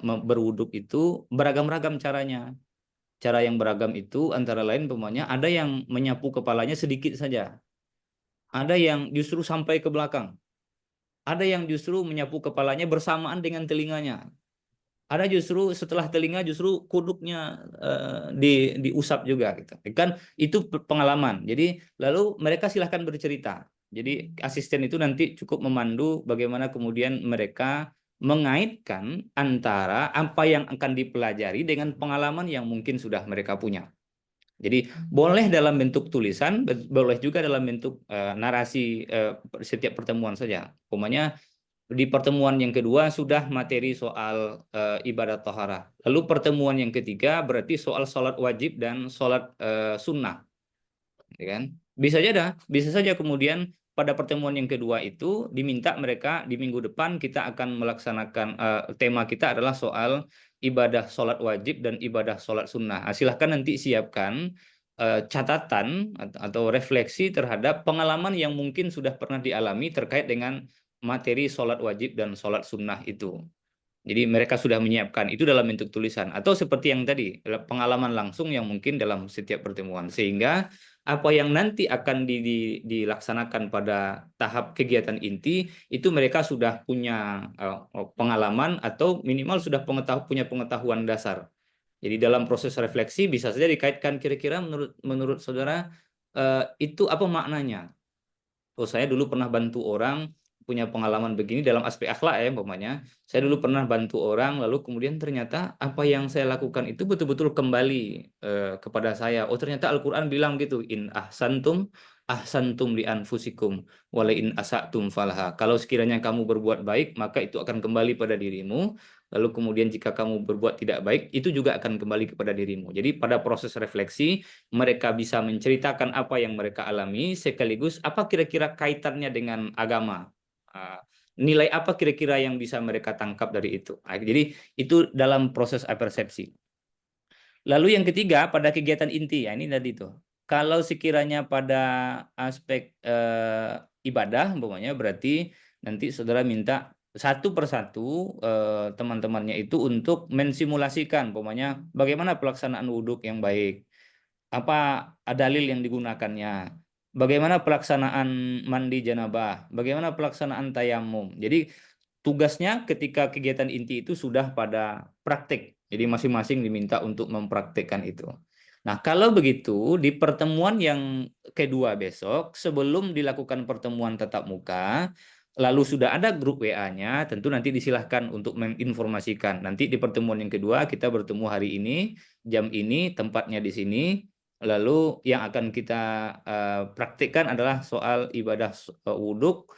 berwudhu itu beragam-ragam caranya. Cara yang beragam itu antara lain umpamanya ada yang menyapu kepalanya sedikit saja. Ada yang justru sampai ke belakang. Ada yang justru menyapu kepalanya bersamaan dengan telinganya. Ada justru setelah telinga justru kuduknya diusap juga gitu. Kan itu pengalaman. Jadi lalu mereka silahkan bercerita. Jadi asisten itu nanti cukup memandu bagaimana kemudian mereka mengaitkan antara apa yang akan dipelajari dengan pengalaman yang mungkin sudah mereka punya. Jadi boleh dalam bentuk tulisan, boleh juga dalam bentuk narasi setiap pertemuan saja. Umpamanya di pertemuan yang kedua sudah materi soal ibadah toharah. Lalu pertemuan yang ketiga berarti soal sholat wajib dan sholat sunnah. Ya kan? Bisa saja kemudian pada pertemuan yang kedua itu diminta mereka di minggu depan kita akan melaksanakan tema kita adalah soal ibadah sholat wajib dan ibadah sholat sunnah. Silahkan nanti siapkan catatan atau refleksi terhadap pengalaman yang mungkin sudah pernah dialami terkait dengan materi sholat wajib dan sholat sunnah itu. Jadi mereka sudah menyiapkan itu dalam bentuk tulisan atau seperti yang tadi pengalaman langsung yang mungkin dalam setiap pertemuan, sehingga apa yang nanti akan dilaksanakan pada tahap kegiatan inti itu mereka sudah punya pengalaman atau minimal sudah punya pengetahuan dasar. Jadi dalam proses refleksi bisa saja dikaitkan kira-kira menurut saudara itu apa maknanya? Oh, saya dulu pernah bantu orang, punya pengalaman begini dalam aspek akhlak ya umpamanya. Saya dulu pernah bantu orang, lalu kemudian ternyata apa yang saya lakukan itu betul-betul kembali kepada saya. Oh, ternyata Al-Qur'an bilang gitu, in ahsantum li anfusikum wa in asatum falaha. Kalau sekiranya kamu berbuat baik, maka itu akan kembali pada dirimu. Lalu kemudian jika kamu berbuat tidak baik, itu juga akan kembali kepada dirimu. Jadi pada proses refleksi, mereka bisa menceritakan apa yang mereka alami, sekaligus apa kira-kira kaitannya dengan agama. Nilai apa kira-kira yang bisa mereka tangkap dari itu. Jadi itu dalam proses apersepsi. Lalu yang ketiga pada kegiatan inti, ya ini tadi itu. Kalau sekiranya pada aspek ibadah, umpamanya berarti nanti saudara minta satu persatu teman-temannya itu untuk mensimulasikan, umpamanya bagaimana pelaksanaan wudhu yang baik, apa dalil yang digunakannya, bagaimana pelaksanaan mandi janabah, bagaimana pelaksanaan tayamum. Jadi tugasnya ketika kegiatan inti itu sudah pada praktik. Jadi masing-masing diminta untuk mempraktekkan itu. Nah, kalau begitu di pertemuan yang kedua besok, sebelum dilakukan pertemuan tatap muka, lalu sudah ada grup WA-nya, tentu nanti disilahkan untuk menginformasikan. Nanti di pertemuan yang kedua kita bertemu hari ini, jam ini, tempatnya di sini. Lalu yang akan kita praktikkan adalah soal ibadah wudhu,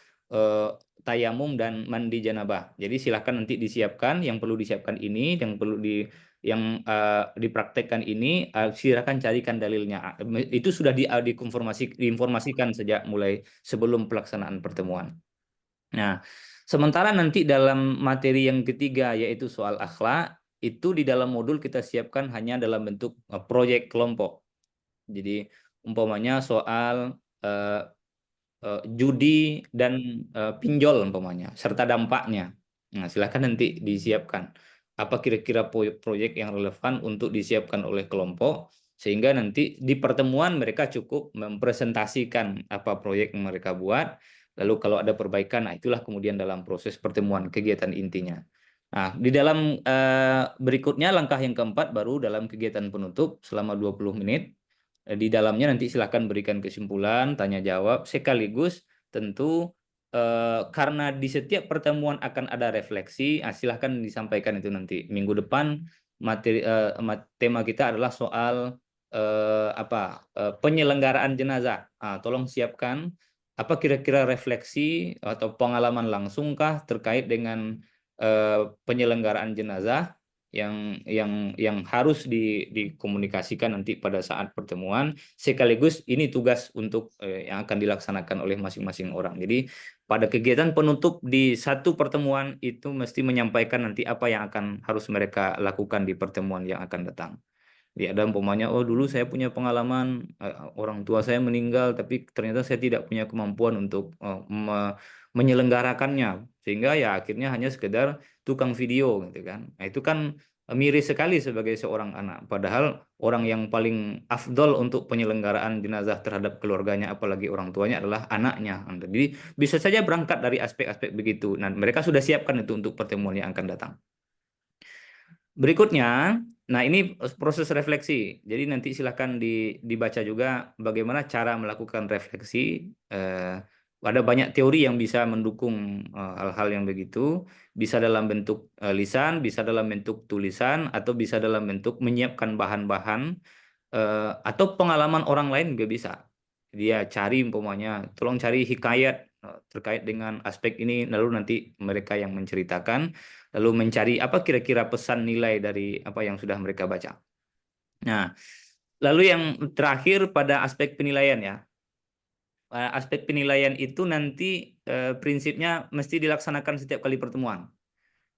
tayamum dan mandi janabah. Jadi silahkan nanti disiapkan yang perlu disiapkan ini, yang perlu dipraktekkan ini, silakan carikan dalilnya. Itu sudah diinformasikan sejak mulai sebelum pelaksanaan pertemuan. Nah, sementara nanti dalam materi yang ketiga yaitu soal akhlak, itu di dalam modul kita siapkan hanya dalam bentuk proyek kelompok. Jadi umpamanya soal judi dan pinjol umpamanya serta dampaknya. Nah, silakan nanti disiapkan apa kira-kira proyek yang relevan untuk disiapkan oleh kelompok sehingga nanti di pertemuan mereka cukup mempresentasikan apa proyek yang mereka buat, lalu kalau ada perbaikan, nah itulah kemudian dalam proses pertemuan kegiatan intinya. Nah, di dalam berikutnya langkah yang keempat baru dalam kegiatan penutup selama 20 menit. Di dalamnya nanti silakan berikan kesimpulan, tanya jawab, sekaligus tentu karena di setiap pertemuan akan ada refleksi, silahkan disampaikan itu nanti. Minggu depan tema kita adalah soal penyelenggaraan jenazah. Tolong siapkan apa kira-kira refleksi atau pengalaman langsungkah terkait dengan penyelenggaraan jenazah yang harus dikomunikasikan nanti pada saat pertemuan, sekaligus ini tugas untuk yang akan dilaksanakan oleh masing-masing orang. Jadi pada kegiatan penutup di satu pertemuan itu mesti menyampaikan nanti apa yang harus mereka lakukan di pertemuan yang akan datang. Jadi ada umpamanya, oh dulu saya punya pengalaman orang tua saya meninggal, tapi ternyata saya tidak punya kemampuan untuk menyelenggarakannya, sehingga ya akhirnya hanya sekedar tukang video gitu kan. Nah, itu kan miris sekali sebagai seorang anak. Padahal orang yang paling afdol untuk penyelenggaraan jenazah terhadap keluarganya, apalagi orang tuanya, adalah anaknya. Jadi bisa saja berangkat dari aspek-aspek begitu. Nah, mereka sudah siapkan itu untuk pertemuan yang akan datang. Berikutnya, nah ini proses refleksi. Jadi nanti silahkan dibaca juga bagaimana cara melakukan refleksi. Ada banyak teori yang bisa mendukung hal-hal yang begitu. Bisa dalam bentuk lisan, bisa dalam bentuk tulisan, atau bisa dalam bentuk menyiapkan bahan-bahan, atau pengalaman orang lain juga bisa. Dia cari umpamanya, tolong cari hikayat terkait dengan aspek ini, lalu nanti mereka yang menceritakan, lalu mencari apa kira-kira pesan nilai dari apa yang sudah mereka baca. Nah, lalu yang terakhir pada aspek penilaian ya. Aspek penilaian itu nanti prinsipnya mesti dilaksanakan setiap kali pertemuan.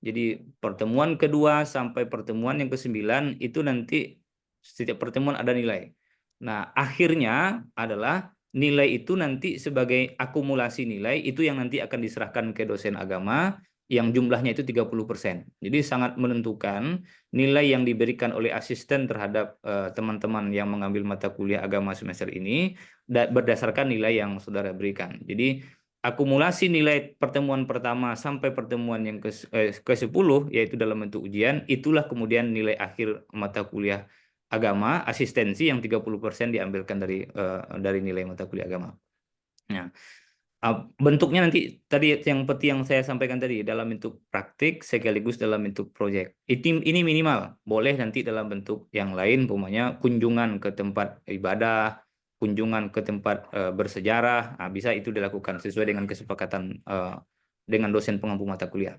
Jadi pertemuan kedua sampai pertemuan yang ke-9 itu nanti setiap pertemuan ada nilai. Nah, akhirnya adalah nilai itu nanti sebagai akumulasi nilai itu yang nanti akan diserahkan ke dosen agama yang jumlahnya itu 30%. Jadi sangat menentukan nilai yang diberikan oleh asisten terhadap teman-teman yang mengambil mata kuliah agama semester ini berdasarkan nilai yang saudara berikan. Jadi akumulasi nilai pertemuan pertama sampai pertemuan yang ke-10 yaitu dalam bentuk ujian, itulah kemudian nilai akhir mata kuliah agama asistensi yang 30% diambilkan dari nilai mata kuliah agama. Nah, bentuknya nanti tadi yang saya sampaikan tadi dalam bentuk praktik sekaligus dalam bentuk proyek. Ini minimal, boleh nanti dalam bentuk yang lain, umpamanya kunjungan ke tempat ibadah, kunjungan ke tempat bersejarah, bisa itu dilakukan sesuai dengan kesepakatan dengan dosen pengampu mata kuliah.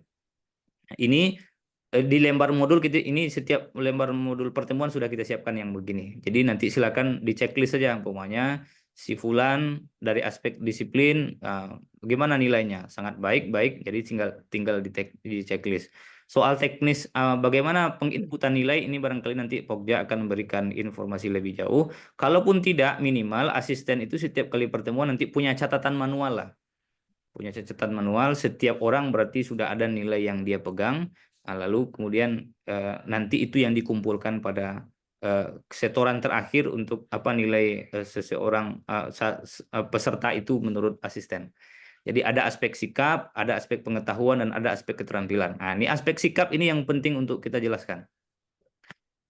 Ini di lembar modul kita ini setiap lembar modul pertemuan sudah kita siapkan yang begini. Jadi nanti silakan di checklist saja umpamanya si fulan dari aspek disiplin bagaimana nilainya, sangat baik. Jadi tinggal di checklist. Soal teknis bagaimana penginputan nilai ini barangkali nanti Pokja akan memberikan informasi lebih jauh. Kalaupun tidak, minimal asisten itu setiap kali pertemuan nanti punya catatan manual lah. Punya catatan manual, setiap orang berarti sudah ada nilai yang dia pegang. Lalu kemudian nanti itu yang dikumpulkan pada setoran terakhir untuk apa nilai seseorang peserta itu menurut asisten. Jadi ada aspek sikap, ada aspek pengetahuan, dan ada aspek keterampilan. Nah, ini aspek sikap ini yang penting untuk kita jelaskan.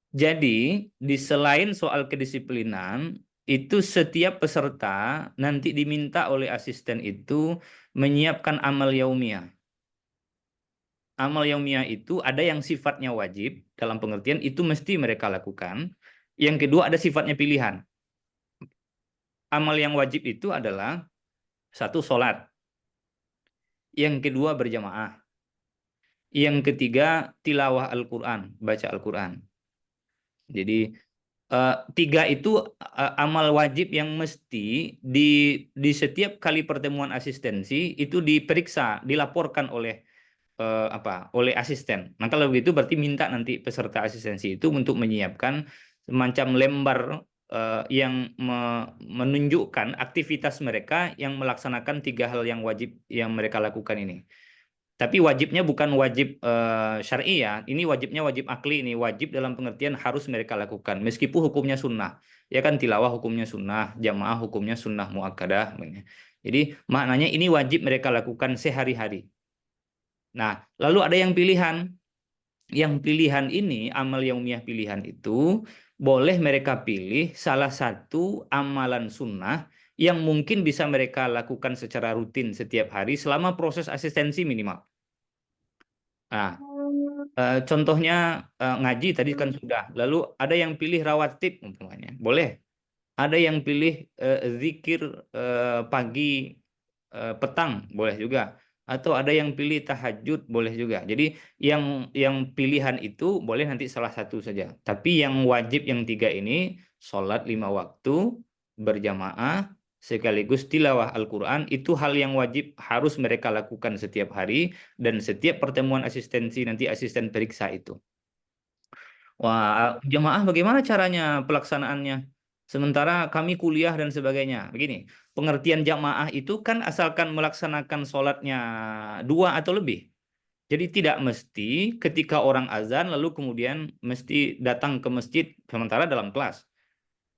Jadi, di selain soal kedisiplinan, itu setiap peserta nanti diminta oleh asisten itu menyiapkan amal yaumiyah. Amal yaumiyah itu ada yang sifatnya wajib, dalam pengertian itu mesti mereka lakukan. Yang kedua ada sifatnya pilihan. Amal yang wajib itu adalah satu, sholat. Yang kedua, berjamaah. Yang ketiga, tilawah Al-Quran, baca Al-Quran. Jadi, tiga itu amal wajib yang mesti di setiap kali pertemuan asistensi itu diperiksa, dilaporkan oleh oleh asisten. Nah, kalau begitu berarti minta nanti peserta asistensi itu untuk menyiapkan semacam lembar yang menunjukkan aktivitas mereka yang melaksanakan tiga hal yang wajib yang mereka lakukan ini. Tapi wajibnya bukan wajib syar'i ya. Ini wajibnya wajib akli ini. Wajib dalam pengertian harus mereka lakukan. Meskipun hukumnya sunnah. Ya kan tilawah hukumnya sunnah. Jamaah hukumnya sunnah muakkadah. Jadi maknanya ini wajib mereka lakukan sehari-hari. Nah, lalu ada yang pilihan. Yang pilihan ini, amal yaumiyah pilihan itu, boleh mereka pilih salah satu amalan sunnah yang mungkin bisa mereka lakukan secara rutin setiap hari selama proses asistensi minimal. Nah, contohnya ngaji tadi kan sudah. Lalu ada yang pilih rawatib umpamanya, boleh. Ada yang pilih zikir pagi, petang, boleh juga. Atau ada yang pilih tahajud, boleh juga. Jadi yang pilihan itu boleh nanti salah satu saja. Tapi yang wajib yang tiga ini, sholat 5 waktu, berjamaah, sekaligus tilawah Al-Quran, itu hal yang wajib harus mereka lakukan setiap hari, dan setiap pertemuan asistensi nanti asisten periksa itu. Wah, jamaah bagaimana caranya pelaksanaannya? Sementara kami kuliah dan sebagainya. Begini, pengertian jamaah itu kan asalkan melaksanakan sholatnya 2 atau lebih. Jadi tidak mesti ketika orang azan lalu kemudian mesti datang ke masjid sementara dalam kelas.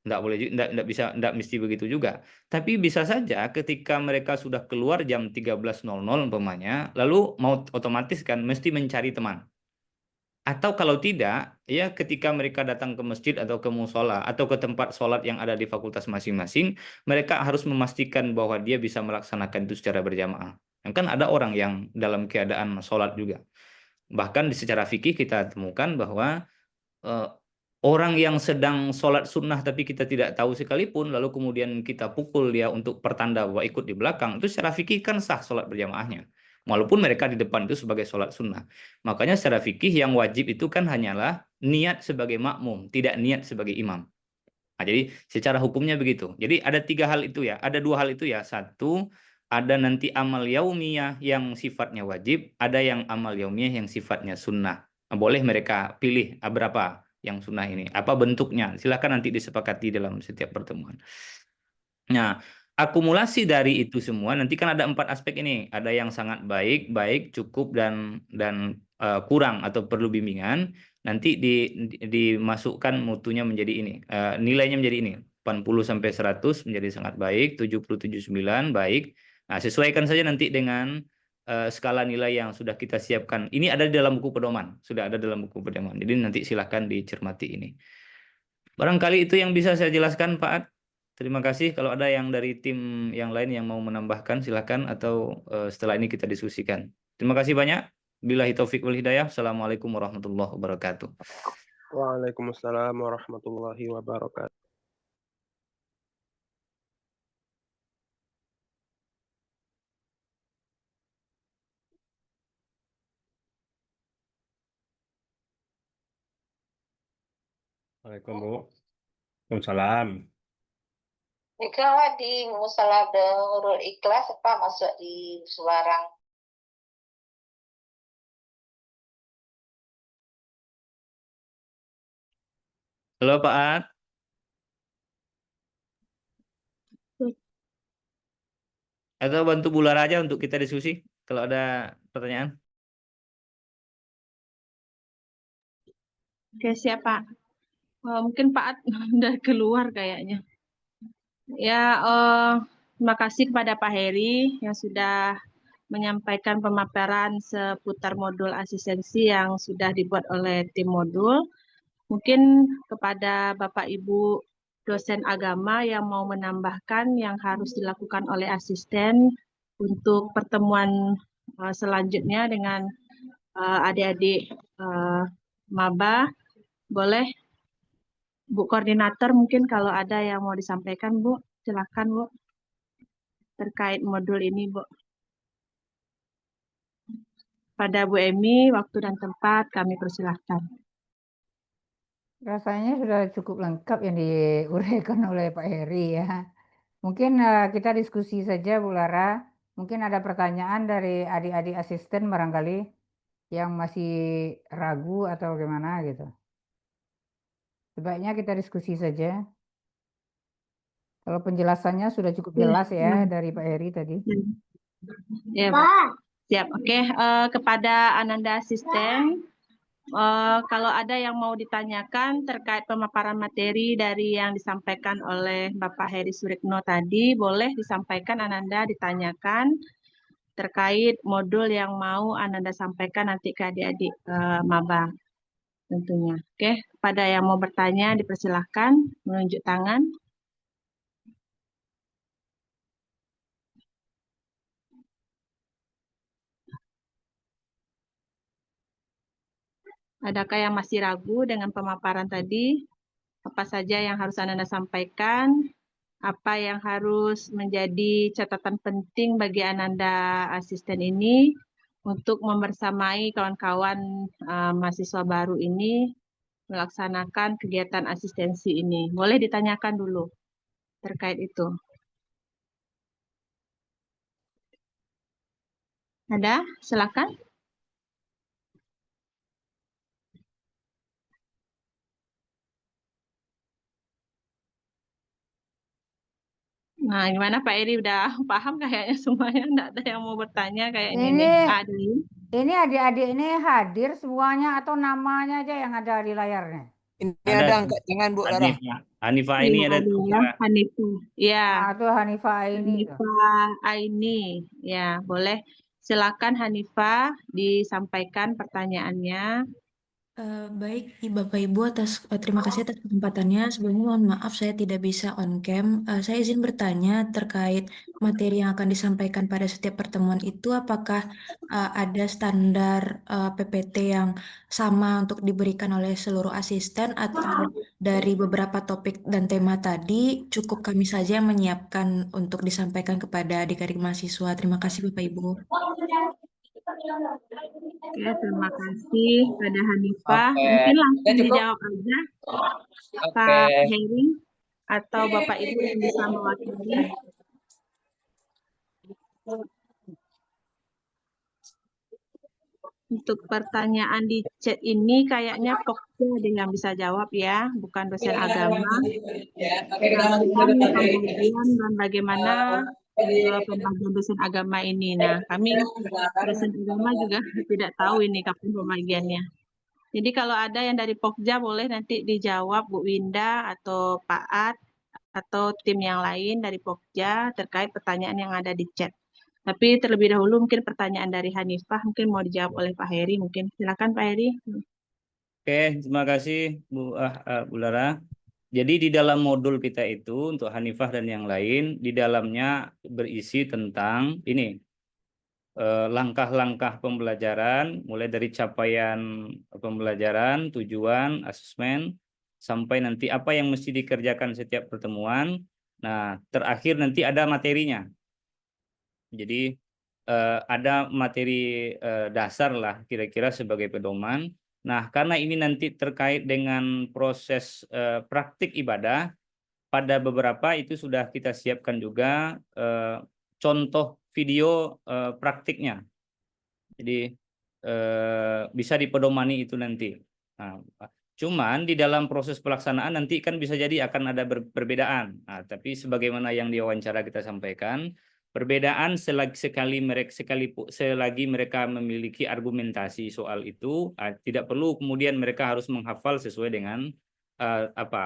Nggak bisa, nggak mesti begitu juga. Tapi bisa saja ketika mereka sudah keluar jam 13.00 umpamanya, lalu mau otomatis kan mesti mencari teman. Atau kalau tidak, ya ketika mereka datang ke masjid atau ke musola atau ke tempat sholat yang ada di fakultas masing-masing, mereka harus memastikan bahwa dia bisa melaksanakan itu secara berjamaah. Kan ada orang yang dalam keadaan sholat juga. Bahkan secara fikih kita temukan bahwa orang yang sedang sholat sunnah tapi kita tidak tahu sekalipun, lalu kemudian kita pukul dia untuk pertanda bahwa ikut di belakang, itu secara fikih kan sah sholat berjamaahnya. Walaupun mereka di depan itu sebagai sholat sunnah. Makanya secara fikih yang wajib itu kan hanyalah niat sebagai makmum, tidak niat sebagai imam. Nah, jadi secara hukumnya begitu. Jadi ada 3 hal itu ya. Ada 2 hal itu ya. Satu, ada nanti amal yaumiyah yang sifatnya wajib. Ada yang amal yaumiyah yang sifatnya sunnah. Nah, boleh mereka pilih berapa yang sunnah ini. Apa bentuknya. Silakan nanti disepakati dalam setiap pertemuan. Nah, akumulasi dari itu semua nanti kan ada 4 aspek ini. Ada yang sangat baik, cukup dan kurang atau perlu bimbingan. Nanti dimasukkan mutunya menjadi ini. Nilainya menjadi ini. 80 sampai 100 menjadi sangat baik, 70-79 baik. Nah, sesuaikan saja nanti dengan skala nilai yang sudah kita siapkan. Ini ada di dalam buku pedoman, sudah ada dalam buku pedoman. Jadi nanti silahkan dicermati ini. Barangkali itu yang bisa saya jelaskan, Pak Ad. Terima kasih. Kalau ada yang dari tim yang lain yang mau menambahkan, silakan. Atau setelah ini kita diskusikan. Terima kasih banyak. Billahi taufiq wal hidayah. Assalamualaikum warahmatullahi wabarakatuh. Waalaikumsalam warahmatullahi wabarakatuh. Waalaikumsalam. Ikhlas di musalah Nurul Ikhlas apa masuk di Semarang. Halo Pak Ad. Atau bantu Bular aja untuk kita diskusi kalau ada pertanyaan. Oke, siap Pak. Mungkin Pak Ad udah keluar kayaknya. Ya, terima kasih kepada Pak Heri yang sudah menyampaikan pemaparan seputar modul asistensi yang sudah dibuat oleh tim modul. Mungkin kepada Bapak Ibu dosen agama yang mau menambahkan yang harus dilakukan oleh asisten untuk pertemuan selanjutnya dengan adik-adik maba, boleh Bu Koordinator mungkin kalau ada yang mau disampaikan Bu, silakan Bu, terkait modul ini Bu. Pada Bu Emi, waktu dan tempat kami persilahkan. Rasanya sudah cukup lengkap yang diuraikan oleh Pak Heri ya. Mungkin kita diskusi saja Bu Lara. Mungkin ada pertanyaan dari adik-adik asisten barangkali yang masih ragu atau gimana gitu. Sebaiknya kita diskusi saja. Kalau penjelasannya sudah cukup jelas ya dari Pak Heri tadi. Ya, Bu. Siap. Oke, kepada Ananda asisten, kalau ada yang mau ditanyakan terkait pemaparan materi dari yang disampaikan oleh Bapak Heri Surikno tadi, boleh disampaikan Ananda ditanyakan terkait modul yang mau Ananda sampaikan nanti ke adik-adik maba tentunya. Oke, pada yang mau bertanya dipersilahkan menunjuk tangan. Adakah yang masih ragu dengan pemaparan tadi? Apa saja yang harus Ananda sampaikan? Apa yang harus menjadi catatan penting bagi Ananda asisten ini untuk membersamai kawan-kawan mahasiswa baru ini melaksanakan kegiatan asistensi ini? Boleh ditanyakan dulu terkait itu. Ada? Silakan. Nah, gimana Pak Eri udah paham kayaknya semuanya? Enggak ada yang mau bertanya kayaknya Ini nih. Ada. Ini adik-adik ini hadir semuanya atau namanya aja yang ada di layarnya? Ini Ada ada angkat tangan Bu Lara. Hanifah ini Iya, ada ada tuh, ya, Kak. Hanifah. Ya, Nah, itu Hanifah ini tuh. Hanifah Aini. Ya, boleh. Silakan Hanifah disampaikan pertanyaannya. Baik, Bapak Ibu terima kasih atas kesempatannya. Sebelumnya mohon maaf saya tidak bisa on cam. Saya izin bertanya terkait materi yang akan disampaikan pada setiap pertemuan itu, apakah ada standar PPT yang sama untuk diberikan oleh seluruh asisten atau dari beberapa topik dan tema tadi cukup kami saja yang menyiapkan untuk disampaikan kepada adik-adik mahasiswa. Terima kasih Bapak Ibu. Oke, terima kasih pada Hanifah. Oke. Mungkin langsung Udah cukup? dijawab aja Oke. Pak Heri atau Bapak Ibu yang bisa mewakili. Untuk pertanyaan di chat ini kayaknya Pokja ada yang bisa jawab ya, bukan dosen agama. Terkait pembagian dan bagaimana pembagian dosen agama ini. Nah, kami dosen agama juga tidak tahu ini kapan pembagiannya. Jadi kalau ada yang dari Pokja boleh nanti dijawab Bu Winda atau Pak Ad atau tim yang lain dari Pokja terkait pertanyaan yang ada di chat. Tapi terlebih dahulu mungkin pertanyaan dari Hanifah mungkin mau dijawab oleh Pak Heri mungkin. Silakan Pak Heri. Oke, terima kasih Bu Lara. Jadi di dalam modul kita itu untuk Hanifah dan yang lain, di dalamnya berisi tentang ini, langkah-langkah pembelajaran, mulai dari capaian pembelajaran, tujuan, asesmen, sampai nanti apa yang mesti dikerjakan setiap pertemuan. Nah, terakhir nanti ada materinya. Jadi ada materi dasar lah kira-kira sebagai pedoman. Nah, karena ini nanti terkait dengan proses praktik ibadah, pada beberapa itu sudah kita siapkan juga contoh video praktiknya. Jadi bisa dipedomani itu nanti. Nah, cuman di dalam proses pelaksanaan nanti kan bisa jadi akan ada perbedaan. Nah, tapi sebagaimana yang diwawancara kita sampaikan, perbedaan selagi mereka memiliki argumentasi soal itu, tidak perlu kemudian mereka harus menghafal sesuai dengan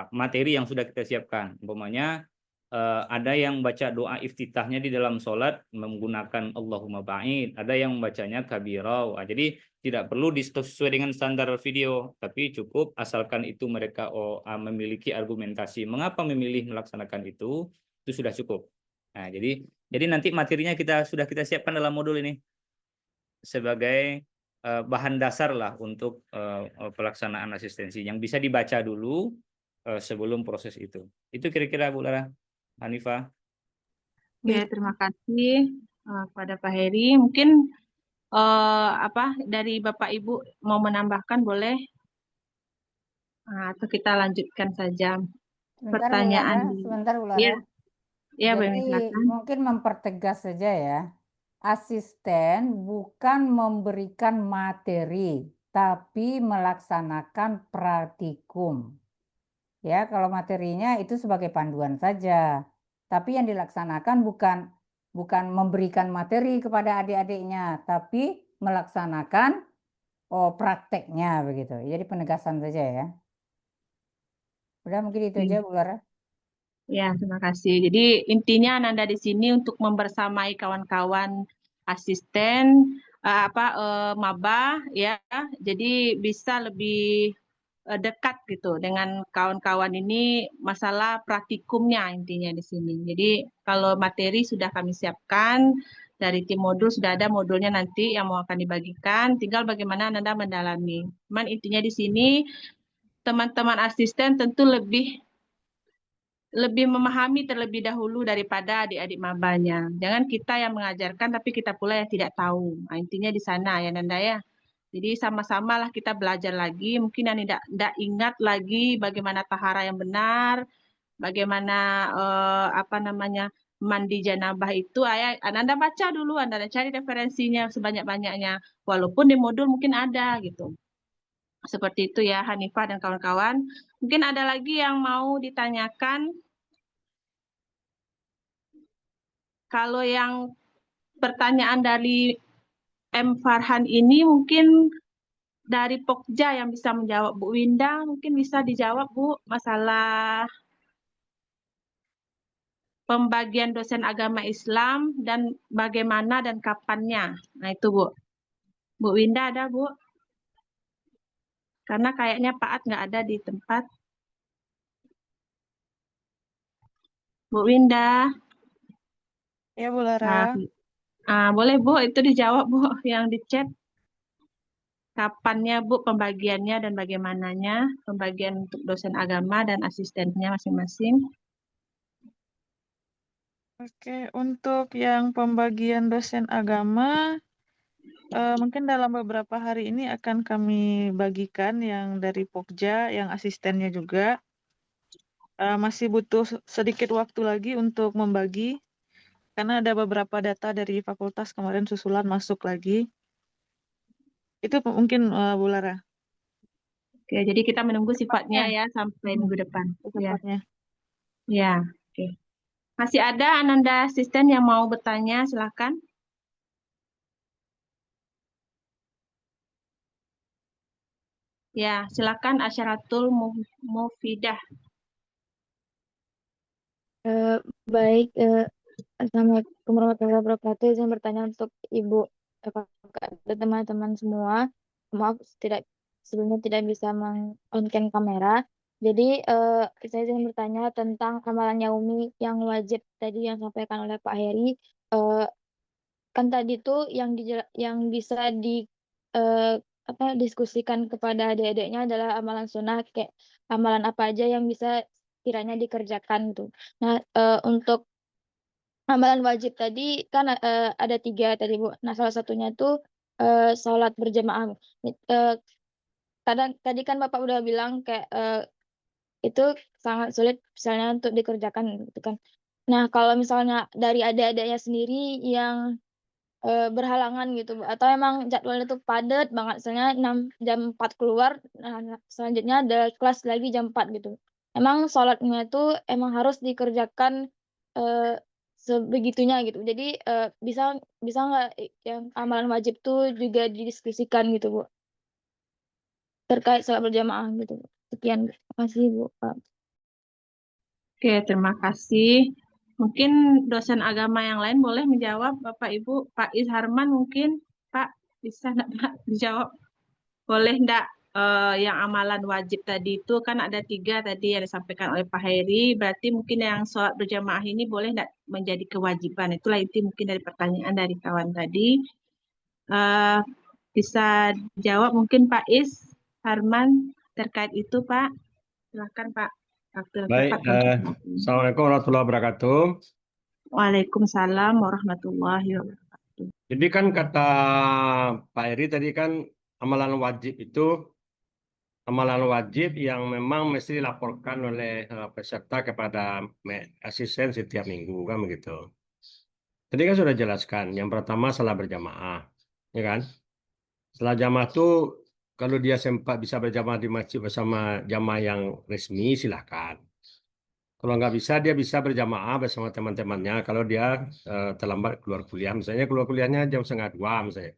materi yang sudah kita siapkan. Umpamanya ada yang baca doa iftitahnya di dalam sholat menggunakan Allahumma ba'id, ada yang membacanya kabirau. Jadi tidak perlu sesuai dengan standar video, tapi cukup asalkan itu mereka memiliki argumentasi mengapa memilih melaksanakan itu sudah cukup. Nah, jadi nanti materinya sudah kita siapkan dalam modul ini sebagai bahan dasar lah untuk pelaksanaan asistensi yang bisa dibaca dulu sebelum proses itu. Itu kira-kira Bu Lara, Hanifah. Ya, terima kasih kepada Pak Heri. Mungkin dari Bapak Ibu mau menambahkan boleh? Atau kita lanjutkan saja Sebentar Bu pertanyaan Lara, di. sebentar Bu Ya, Lara. ya, Jadi boleh silakan. mungkin mempertegas saja ya. Asisten bukan memberikan materi, tapi melaksanakan praktikum. Ya, kalau materinya itu sebagai panduan saja. Tapi yang dilaksanakan bukan memberikan materi kepada adik-adiknya, tapi melaksanakan prakteknya begitu. Jadi penegasan saja ya. Udah mungkin itu aja Bu Lara. Ya, terima kasih. Jadi intinya Ananda di sini untuk membersamai kawan-kawan asisten maba ya. Jadi bisa lebih dekat gitu dengan kawan-kawan ini masalah praktikumnya intinya di sini. Jadi kalau materi sudah kami siapkan dari tim modul, sudah ada modulnya nanti yang mau akan dibagikan, tinggal bagaimana Ananda mendalami. Cuman intinya di sini teman-teman asisten tentu lebih memahami terlebih dahulu daripada adik-adik mabanya. Jangan kita yang mengajarkan, tapi kita pula yang tidak tahu. Nah, intinya di sana ya Nanda ya. Jadi sama-sama lah kita belajar lagi. Mungkin yang tidak ingat lagi bagaimana tahara yang benar, bagaimana mandi janabah itu. Anda baca dulu, Anda cari referensinya sebanyak-banyaknya. Walaupun di modul mungkin ada gitu. Seperti itu ya Hanifah dan kawan-kawan. Mungkin ada lagi yang mau ditanyakan. Kalau yang pertanyaan dari M. Farhan ini mungkin dari Pokja yang bisa menjawab. Bu Winda mungkin bisa dijawab Bu, masalah pembagian dosen agama Islam dan bagaimana dan kapannya. Nah itu Bu. Bu Winda ada Bu? Karena kayaknya Pak At nggak ada di tempat. Bu Winda. Ya Bu Lara. Boleh Bu, itu dijawab Bu yang di chat. Kapannya Bu pembagiannya dan bagaimananya pembagian untuk dosen agama dan asistennya masing-masing? Oke, untuk yang pembagian dosen agama, mungkin dalam beberapa hari ini akan kami bagikan yang dari Pokja, yang asistennya juga. Masih butuh sedikit waktu lagi untuk membagi, karena ada beberapa data dari fakultas kemarin susulan masuk lagi. Itu mungkin Bu Lara. Oke, jadi kita menunggu sifatnya ya sampai minggu depan. Cepatnya. Ya, oke. Masih ada Ananda asisten yang mau bertanya, silakan. Ya, silakan Asyaratul Mufidah. Baik, Assalamualaikum warahmatullahi wabarakatuh. Izin bertanya untuk Ibu dan teman-teman semua. Maaf sebelumnya tidak bisa on-cam kamera. Jadi saya izin bertanya tentang amalan yaumi yang wajib tadi yang disampaikan oleh Pak Heri. Kan tadi tuh yang bisa diskusikan kepada adik-adiknya adalah amalan sunnah, kayak amalan apa aja yang bisa kiranya dikerjakan tuh. Nah, untuk amalan wajib tadi kan ada 3 tadi Bu. Nah, salah satunya tuh sholat berjamaah. Tadi kan Bapak udah bilang kayak itu sangat sulit misalnya untuk dikerjakan gitu kan. Nah, kalau misalnya dari adik-adiknya sendiri yang berhalangan gitu Bu, atau emang jadwalnya tuh padat banget, misalnya jam 4 keluar, nah selanjutnya ada kelas lagi jam 4 gitu. Emang sholatnya itu emang harus dikerjakan sebegitunya gitu. Jadi bisa nggak yang amalan wajib tuh juga didiskusikan gitu Bu, terkait sholat berjamaah gitu Bu. Sekian, terima kasih Bu. Oke, terima kasih. Mungkin dosen agama yang lain boleh menjawab, Bapak Ibu. Pak Harman mungkin, Pak, bisa enggak Pak dijawab? Boleh enggak yang amalan wajib tadi itu kan ada 3 tadi yang disampaikan oleh Pak Heri, berarti mungkin yang sholat berjamaah ini boleh enggak menjadi kewajiban? Itulah inti mungkin dari pertanyaan dari kawan tadi. Bisa jawab mungkin Pak Harman terkait itu, Pak. Silakan Pak. Baik, Assalamualaikum warahmatullahi wabarakatuh. Waalaikumsalam warahmatullahi wabarakatuh. Jadi kan kata Pak Eri tadi kan amalan wajib yang memang mesti dilaporkan oleh peserta kepada asisten setiap minggu kan begitu. Tadi kan sudah jelaskan, yang pertama salat berjamaah, ya kan? Setelah jamaah itu kalau dia sempat bisa berjamaah di masjid bersama jamaah yang resmi silahkan. Kalau nggak bisa, dia bisa berjamaah bersama teman-temannya. Kalau dia terlambat keluar kuliah, misalnya keluar kuliahnya jam 1:30 misalnya.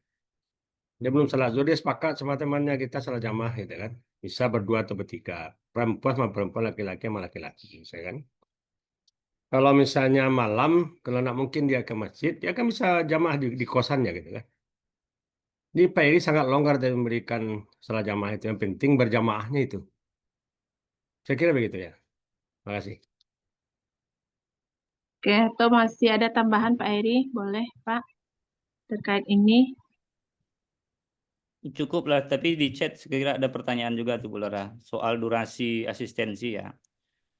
Dia belum salat zuhur, dia sepakat sama temannya kita salat jamaah gitu kan. Bisa berdua atau bertiga. Perempuan sama perempuan, laki-laki sama laki-laki, misalnya kan. Kalau misalnya malam, kalau nggak mungkin dia ke masjid, dia kan bisa jamaah di kosannya gitu kan. Ini Pak Eri sangat longgar dari memberikan salat jamaah itu. Yang penting berjamaahnya itu. Saya kira begitu ya. Terima kasih. Oke, atau masih ada tambahan Pak Heri? Boleh Pak terkait ini? Cukup lah, tapi di chat sekira ada pertanyaan juga tuh Bu Lora, soal durasi asistensi ya.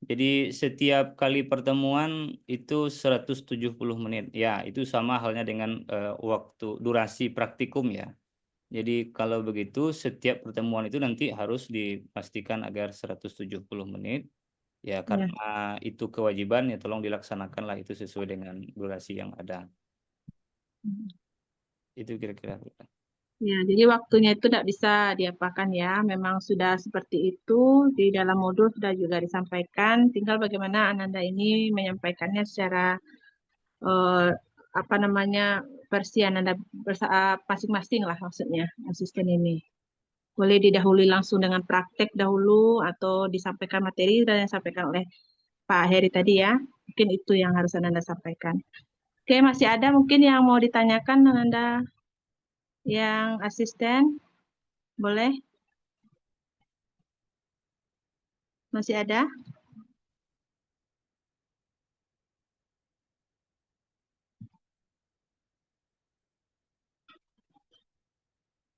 Jadi setiap kali pertemuan itu 170 menit. Ya, itu sama halnya dengan waktu durasi praktikum ya. Jadi kalau begitu setiap pertemuan itu nanti harus dipastikan agar 170 menit. Ya, karena itu kewajiban ya tolong dilaksanakanlah itu sesuai dengan durasi yang ada. Itu kira-kira. Ya, jadi waktunya itu tidak bisa diapakan ya. Memang sudah seperti itu di dalam modul sudah juga disampaikan. Tinggal bagaimana Ananda ini menyampaikannya secara versi Ananda masing-masing lah maksudnya asisten ini. Boleh didahului langsung dengan praktek dahulu atau disampaikan materi dan yang disampaikan oleh Pak Heri tadi ya. Mungkin itu yang harus Ananda sampaikan. Oke, masih ada mungkin yang mau ditanyakan Ananda? Yang asisten, boleh? Masih ada?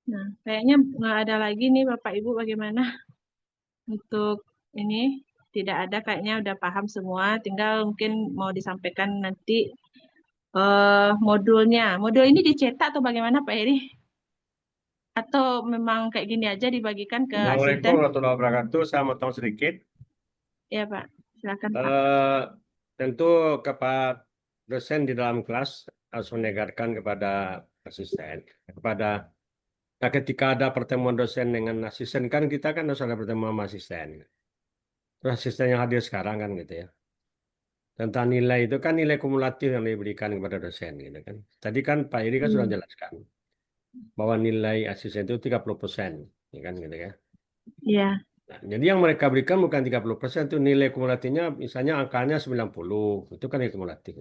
Nah, kayaknya nggak ada lagi nih Bapak Ibu bagaimana untuk ini. Tidak ada, kayaknya udah paham semua. Tinggal mungkin mau disampaikan nanti modulnya. Modul ini dicetak atau bagaimana Pak Heri? Atau memang kayak gini aja dibagikan ke Assalamualaikum asisten? warahmatullahi wabarakatuh. Saya mau tahu sedikit. Ya Pak, silakan Pak. Tentu kepada dosen di dalam kelas harus menegakkan kepada asisten. Nah, ketika ada pertemuan dosen dengan asisten kan kita kan harus ada pertemuan sama asisten. Terus asisten yang hadir sekarang kan gitu ya. Tentang nilai itu kan nilai kumulatif yang diberikan kepada dosen gitu kan. Tadi kan Pak Iri kan sudah jelaskan bahwa nilai asisten itu 30%, ya kan gitu ya. Iya. Nah, jadi yang mereka berikan bukan 30%, itu nilai kumulatifnya misalnya angkanya 90, itu kan nilai kumulatif.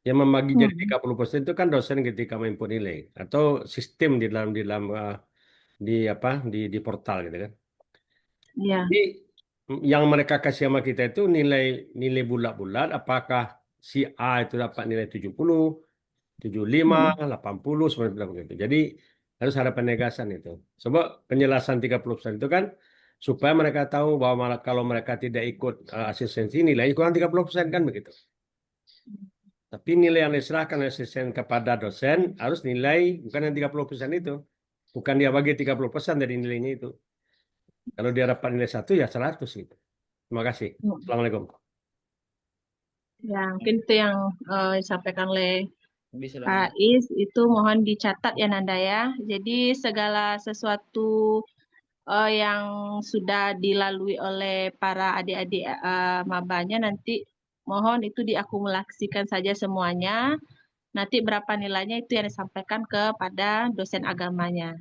Yang membagi jadi 30% itu kan dosen ketika menginput nilai atau sistem di portal gitu kan. Iya. Jadi yang mereka kasih sama kita itu nilai bulat-bulat, apakah si A itu dapat nilai 70, 75, 80, seperti itu. Jadi harus ada penegasan itu. Sebab penjelasan 30% itu kan supaya mereka tahu bahwa kalau mereka tidak ikut asistensi nilainya kurang 30% kan begitu. Tapi nilai yang diserahkan oleh asisten kepada dosen harus nilai bukan yang 30% itu. Bukan dia bagi 30% dari nilainya itu. Kalau dia dapat nilai 1 ya 100 gitu. Terima kasih. Assalamualaikum. Ya, mungkin itu yang disampaikan oleh Pak Is, itu mohon dicatat ya Nanda ya. Jadi segala sesuatu yang sudah dilalui oleh para adik-adik mabanya nanti mohon itu diakumulasikan saja semuanya. Nanti berapa nilainya itu yang disampaikan kepada dosen agamanya.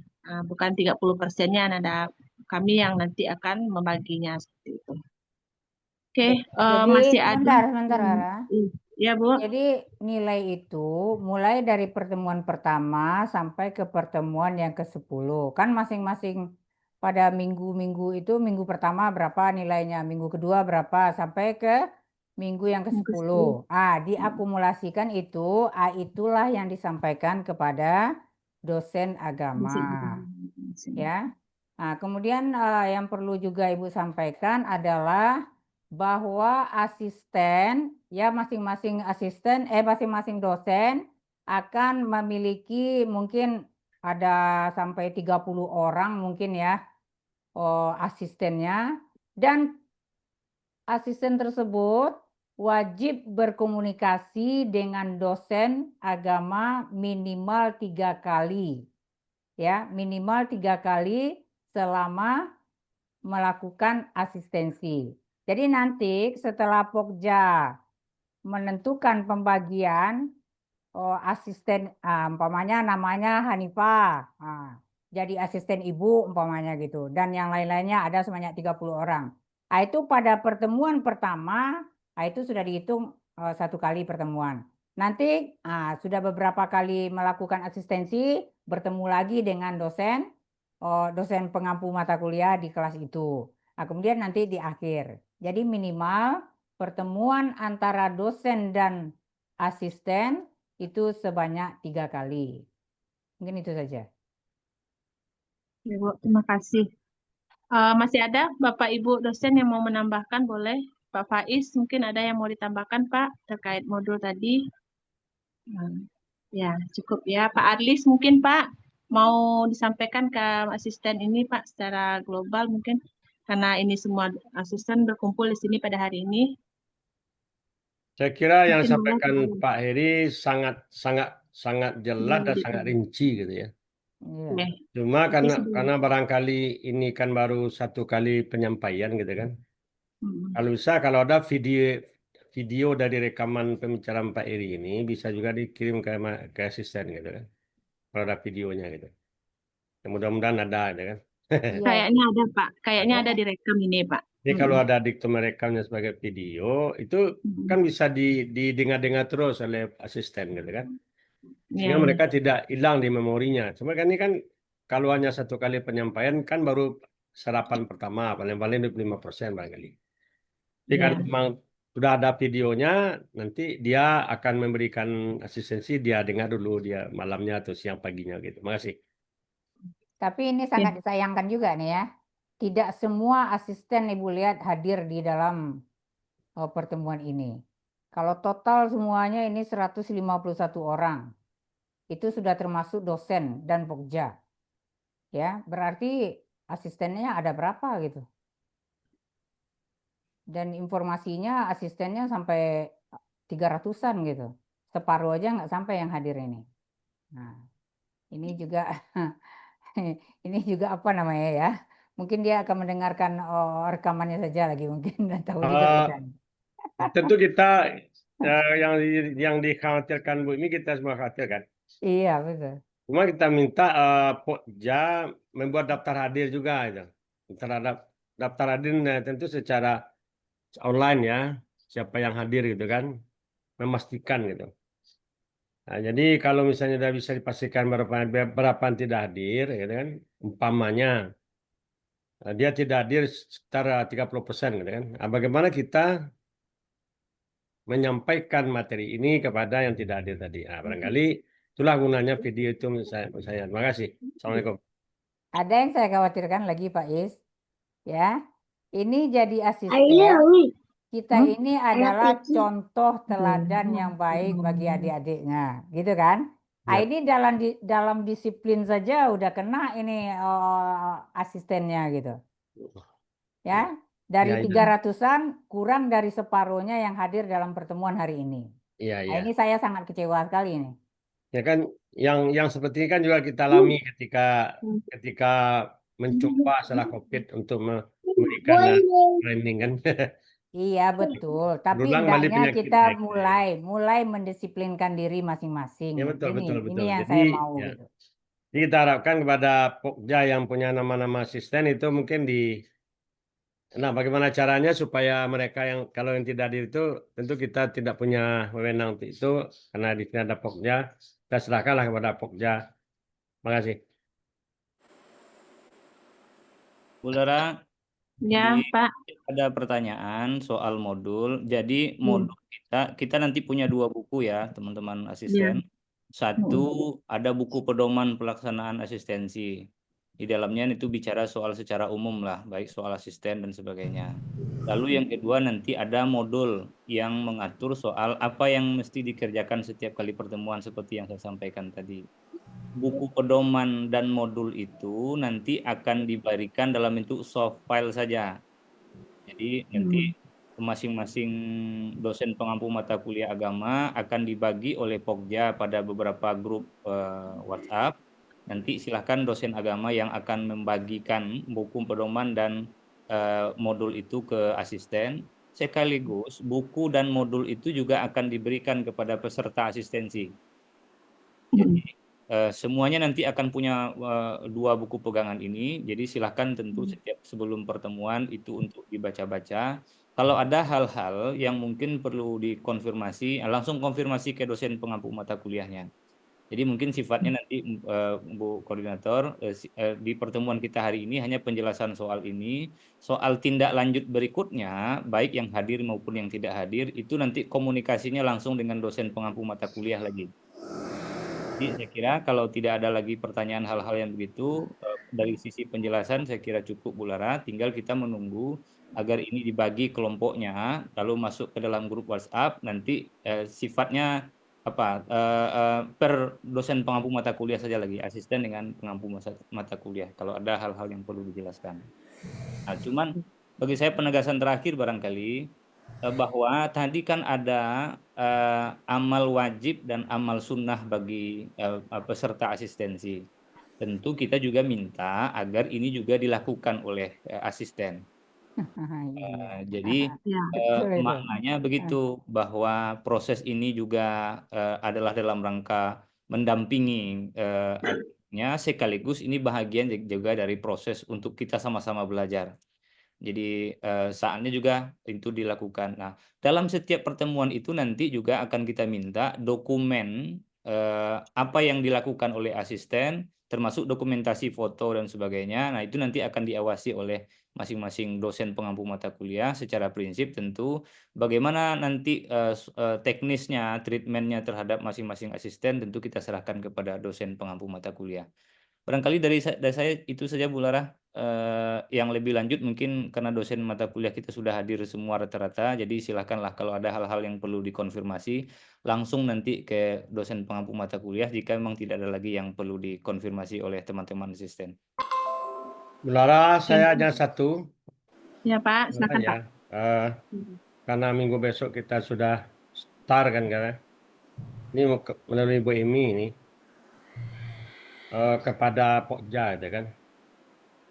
Bukan 30%-nya Nanda. Kami yang nanti akan membaginya seperti itu. Oke, Jadi masih ada. sebentar, Ara. Ya, Bu. Jadi nilai itu mulai dari pertemuan pertama sampai ke pertemuan yang ke-10. Kan masing-masing pada minggu-minggu itu, minggu pertama berapa nilainya, minggu kedua berapa, sampai ke minggu yang ke-10. Diakumulasikan itu, itulah yang disampaikan kepada dosen agama. Ya. Nah, kemudian yang perlu juga Ibu sampaikan adalah bahwa asisten, ya masing-masing masing-masing dosen akan memiliki mungkin ada sampai 30 orang mungkin ya asistennya, dan asisten tersebut wajib berkomunikasi dengan dosen agama minimal 3 kali. Ya, minimal 3 kali selama melakukan asistensi. Jadi nanti setelah Pokja menentukan pembagian asisten, umpamanya namanya Hanifah, jadi asisten ibu umpamanya gitu, dan yang lain-lainnya ada sebanyak 30 orang. Itu pada pertemuan pertama, itu sudah dihitung 1 kali pertemuan. Nanti sudah beberapa kali melakukan asistensi, bertemu lagi dengan dosen pengampu mata kuliah di kelas itu. Kemudian nanti di akhir. Jadi minimal pertemuan antara dosen dan asisten itu sebanyak 3 kali. Mungkin itu saja. Ya, Bu, terima kasih. Masih ada Bapak Ibu dosen yang mau menambahkan, boleh? Pak Faiz, mungkin ada yang mau ditambahkan, Pak, terkait modul tadi? Ya, cukup ya. Pak Arlis mungkin, Pak, mau disampaikan ke asisten ini, Pak, secara global mungkin, karena ini semua asisten berkumpul di sini pada hari ini. Saya kira yang Mungkin boleh, disampaikan Pak. Pak Heri sangat jelas dan sangat rinci gitu ya. Oke. Cuma Tapi karena barangkali ini kan baru 1 kali penyampaian gitu kan. Kalau ada video dari rekaman pembicaraan Pak Heri ini bisa juga dikirim ke asisten gitu kan. Kalau ada videonya gitu. Ya, mudah-mudahan ada gitu kan. Kayaknya ada, Pak. Kayaknya ada direkam ini, Pak. Jadi kalau ada diktum merekamnya sebagai video, itu kan bisa didengar-dengar terus oleh asisten gitu kan. Sehingga mereka tidak hilang di memorinya. Cuma kan ini kan kalau hanya 1 kali penyampaian kan baru serapan pertama, paling-paling 25% barangkali. Jadi kalau memang sudah ada videonya, nanti dia akan memberikan asistensi, dia dengar dulu dia malamnya atau siang paginya gitu. Makasih. Tapi ini sangat disayangkan juga nih ya. Tidak semua asisten Ibu lihat hadir di dalam pertemuan ini. Kalau total semuanya ini 151 orang. Itu sudah termasuk dosen dan Pokja. Ya, berarti asistennya ada berapa gitu. Dan informasinya asistennya sampai 300-an gitu. Separuh aja nggak sampai yang hadir ini. Nah, ini juga ini juga apa namanya ya? Mungkin dia akan mendengarkan rekamannya saja lagi mungkin dan tahu juga kita. Tentu kita yang dikhawatirkan Bu ini kita semua khawatirkan. Iya, betul. Cuma kita minta Pokja membuat daftar hadir juga itu. Terhadap daftar hadir tentu secara online ya, siapa yang hadir gitu kan, memastikan gitu. Nah, jadi kalau misalnya sudah bisa dipastikan berapa yang tidak hadir, gitu kan, umpamanya dia tidak hadir sekitar 30% gitu kan. Nah, bagaimana kita menyampaikan materi ini kepada yang tidak hadir tadi? Nah, barangkali itulah gunanya video itu menurut saya. Terima kasih. Assalamualaikum. Ada yang saya khawatirkan lagi Pak Is, ya. Ini jadi asisten. Kita ini adalah contoh teladan yang baik bagi adik-adiknya, gitu kan? Ini dalam disiplin saja udah kena ini asistennya gitu. Ya, dari 300-an kurang dari separuhnya yang hadir dalam pertemuan hari ini. Ini saya sangat kecewa sekali ini. Ya kan, yang seperti ini kan juga kita alami ketika mencoba setelah COVID untuk memberikan training kan. Iya betul, tapi hendaknya kita mulai mendisiplinkan diri masing-masing. Ya betul. Ini yang saya mau gitu. Jadi kita harapkan kepada Pokja yang punya nama-nama asisten itu mungkin Nah, bagaimana caranya supaya mereka yang kalau yang tidak hadir itu tentu kita tidak punya wewenang untuk itu karena di sini ada Pokja, kita serahkanlah kepada Pokja. Terima kasih. Bu Lara, Ya, Pak. ada pertanyaan soal modul. Jadi Iya. modul kita nanti punya 2 buku ya, teman-teman Iya. asisten. Satu ada buku pedoman pelaksanaan asistensi. Di dalamnya itu bicara soal secara umum lah, baik soal asisten dan sebagainya. Lalu yang kedua nanti ada modul yang mengatur soal apa yang mesti dikerjakan setiap kali pertemuan seperti yang saya sampaikan tadi. Buku pedoman dan modul itu nanti akan diberikan dalam bentuk soft file saja. Jadi nanti masing-masing dosen pengampu mata kuliah agama akan dibagi oleh Pokja pada beberapa grup WhatsApp. Nanti silahkan dosen agama yang akan membagikan buku pedoman dan modul itu ke asisten. Sekaligus buku dan modul itu juga akan diberikan kepada peserta asistensi. Jadi semuanya nanti akan punya 2 buku pegangan ini. Jadi silahkan tentu setiap sebelum pertemuan itu untuk dibaca-baca. Kalau ada hal-hal yang mungkin perlu dikonfirmasi, langsung konfirmasi ke dosen pengampu mata kuliahnya. Jadi mungkin sifatnya nanti Bu Koordinator di pertemuan kita hari ini hanya penjelasan soal ini. Soal tindak lanjut berikutnya, baik yang hadir maupun yang tidak hadir, itu nanti komunikasinya langsung dengan dosen pengampu mata kuliah lagi. Jadi saya kira kalau tidak ada lagi pertanyaan hal-hal yang begitu, dari sisi penjelasan saya kira cukup Bu Lara, tinggal kita menunggu agar ini dibagi kelompoknya, lalu masuk ke dalam grup WhatsApp, nanti sifatnya apa per dosen pengampu mata kuliah saja lagi, asisten dengan pengampu mata kuliah, kalau ada hal-hal yang perlu dijelaskan. Nah, cuman bagi saya penegasan terakhir barangkali, bahwa tadi kan ada amal wajib dan amal sunnah bagi peserta asistensi. Tentu kita juga minta agar ini juga dilakukan oleh asisten. Jadi Betul itu. maknanya begitu, bahwa proses ini juga adalah dalam rangka mendampingi adiknya, sekaligus ini bahagian juga dari proses untuk kita sama-sama belajar. Jadi saatnya juga itu dilakukan. Nah, dalam setiap pertemuan itu nanti juga akan kita minta dokumen apa yang dilakukan oleh asisten, termasuk dokumentasi foto dan sebagainya. Nah, itu nanti akan diawasi oleh masing-masing dosen pengampu mata kuliah. Secara prinsip tentu bagaimana nanti teknisnya, treatmentnya terhadap masing-masing asisten tentu kita serahkan kepada dosen pengampu mata kuliah. Barangkali dari saya itu saja Bu Lara. Yang lebih lanjut mungkin karena dosen mata kuliah kita sudah hadir semua rata-rata, jadi silakanlah kalau ada hal-hal yang perlu dikonfirmasi langsung nanti ke dosen pengampu mata kuliah jika memang tidak ada lagi yang perlu dikonfirmasi oleh teman-teman asisten. Bu Lara, saya ada satu. Ya Pak, silakan Pak. Karena minggu besok kita sudah start kan, ini melalui Bu Emi ini kepada Pokja, ya kan.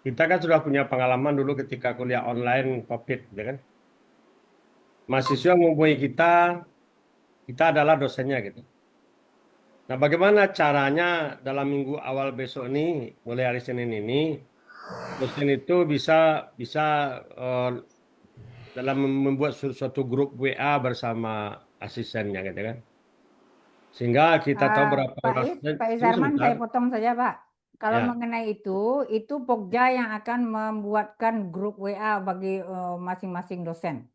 Kita kan sudah punya pengalaman dulu ketika kuliah online COVID, ya kan. Mahasiswa menghubungi kita adalah dosennya gitu. Nah, bagaimana caranya dalam minggu awal besok ini, mulai hari Senin ini, dosen itu bisa dalam membuat suatu grup WA bersama asistennya, gitu kan. Sehingga kita tahu berapa orang. Pak Izarman, saya potong saja Pak. Kalau Ya. mengenai itu Pokja yang akan membuatkan grup WA bagi masing-masing dosen.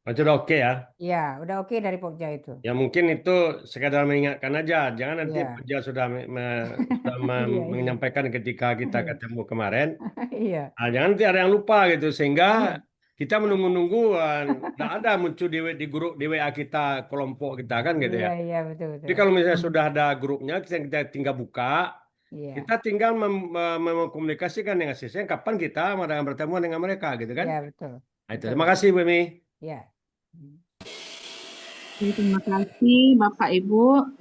Itu udah oke ya? Ya, udah oke dari Pokja itu. Ya mungkin itu sekadar mengingatkan aja, jangan nanti Iya. Pokja sudah Iya. menyampaikan ketika kita Iya. ketemu kemarin. Iya. Nah, jangan nanti ada yang lupa gitu, sehingga kita menunggu-nunggu, nggak ada muncul di grup di WA kita, kelompok kita kan gitu Iya, ya. iya betul. Jadi kalau misalnya sudah ada grupnya, kita tinggal buka, Iya. kita tinggal mengkomunikasikan dengan asisten kapan kita mau bertemu dengan mereka gitu kan. Iya betul. Nah, itu. Terima kasih Bu Emi. Iya. Terima kasih Bapak Ibu.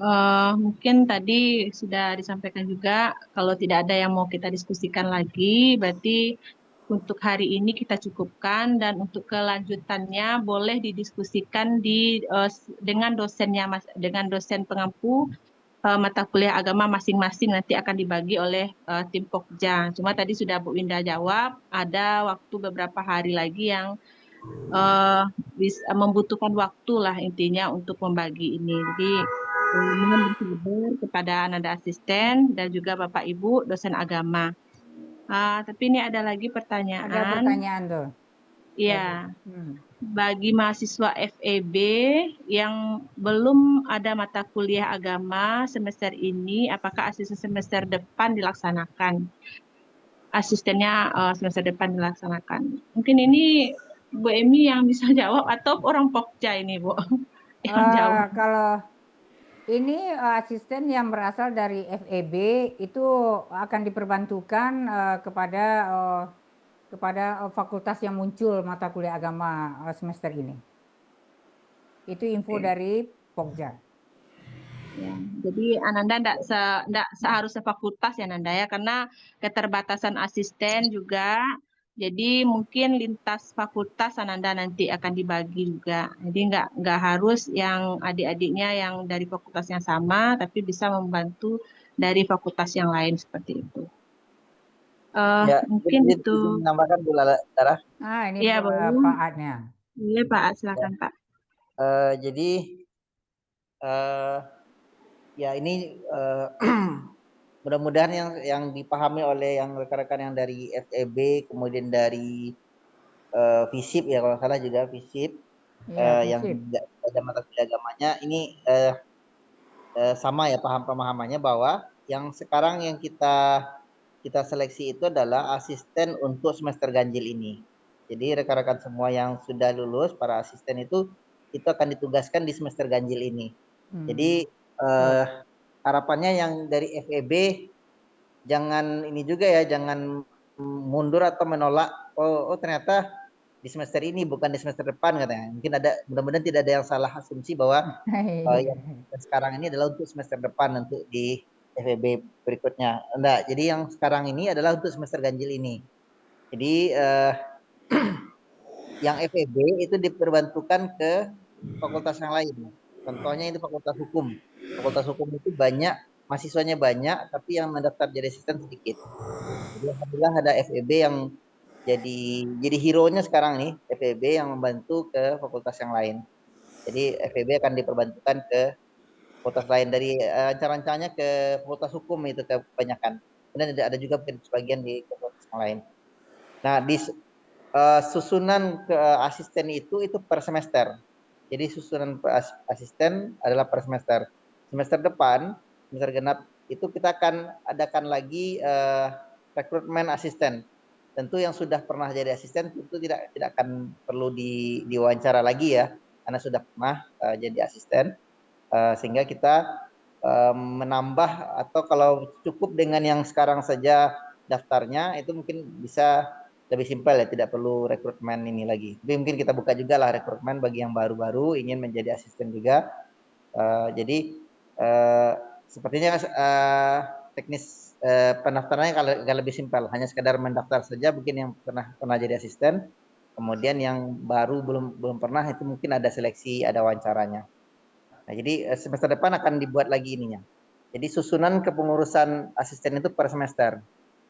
Mungkin tadi sudah disampaikan juga kalau tidak ada yang mau kita diskusikan lagi, berarti untuk hari ini kita cukupkan, dan untuk kelanjutannya boleh didiskusikan dengan dosennya dengan dosen pengampu mata kuliah agama masing-masing nanti akan dibagi oleh tim Pokja. Cuma tadi sudah Bu Winda jawab, ada waktu beberapa hari lagi yang membutuhkan waktu lah intinya untuk membagi ini. Jadi mohon bersabar kepada Ananda asisten dan juga Bapak Ibu dosen agama. Tapi ini ada lagi Ada pertanyaan. pertanyaan tuh. Ya, Hmm. bagi mahasiswa FEB yang belum ada mata kuliah agama semester ini, apakah asisten semester depan dilaksanakan? Asistennya semester depan dilaksanakan. Mungkin ini Bu Emi yang bisa jawab atau orang Pokja ini, Bu, yang jawab. Kalau ini asisten yang berasal dari FEB itu akan diperbantukan kepada fakultas yang muncul mata kuliah agama semester ini. Itu info dari Pokja. Ya, jadi Ananda enggak seharusnya fakultas ya Ananda ya, karena keterbatasan asisten juga. Jadi mungkin lintas fakultas Ananda nanti akan dibagi juga. Jadi enggak harus yang adik-adiknya yang dari fakultas yang sama, tapi bisa membantu dari fakultas yang lain seperti itu. Ya, Mungkin izin itu. menambahkan Bu Lara. Ini Iya, Pak Adnya. Iya Pak, silakan Pak. Jadi ya ini mudah-mudahan yang dipahami oleh yang rekan-rekan yang dari FEB, kemudian dari FISIP ya kalau salah juga FISIP, yang tidak ada mata kuliah agamanya ini sama ya pemahamannya bahwa yang sekarang yang kita seleksi itu adalah asisten untuk semester ganjil ini. Jadi rekan-rekan semua yang sudah lulus para asisten itu akan ditugaskan di semester ganjil ini. Jadi harapannya yang dari FEB jangan ini juga ya, jangan mundur atau menolak. Oh ternyata di semester ini bukan di semester depan katanya. Mungkin mudah-mudahan tidak ada yang salah asumsi bahwa yang sekarang ini adalah untuk semester depan untuk di FEB berikutnya. Enggak, jadi yang sekarang ini adalah untuk semester ganjil ini. Jadi yang FEB itu diperbantukan ke fakultas yang lain. Contohnya itu fakultas hukum. Fakultas hukum itu banyak, mahasiswanya banyak, tapi yang mendaftar jadi asisten sedikit. Jadi alhamdulillah ada FEB yang jadi hero-nya sekarang nih, FEB yang membantu ke fakultas yang lain. Jadi FEB akan diperbantukan ke fakultas lain, dari rencananya ke fakultas hukum itu kebanyakan. Kemudian ada juga sebagian di fakultas yang lain. Nah, di susunan ke asisten itu per semester. Jadi susunan asisten adalah per semester. Semester depan, semester genap itu kita akan adakan lagi rekrutmen asisten. Tentu yang sudah pernah jadi asisten itu tidak akan perlu diwawancara lagi ya, karena sudah pernah jadi asisten. Sehingga kita menambah, atau kalau cukup dengan yang sekarang saja daftarnya itu mungkin bisa lebih simpel ya, tidak perlu rekrutmen ini lagi. Tapi mungkin kita buka juga lah rekrutmen bagi yang baru-baru ingin menjadi asisten juga. Jadi sepertinya teknis pendaftarannya kalau lebih simpel, hanya sekedar mendaftar saja mungkin yang pernah jadi asisten. Kemudian yang baru belum pernah itu mungkin ada seleksi, ada wawancaranya. Nah, jadi semester depan akan dibuat lagi ininya. Jadi susunan kepengurusan asisten itu per semester.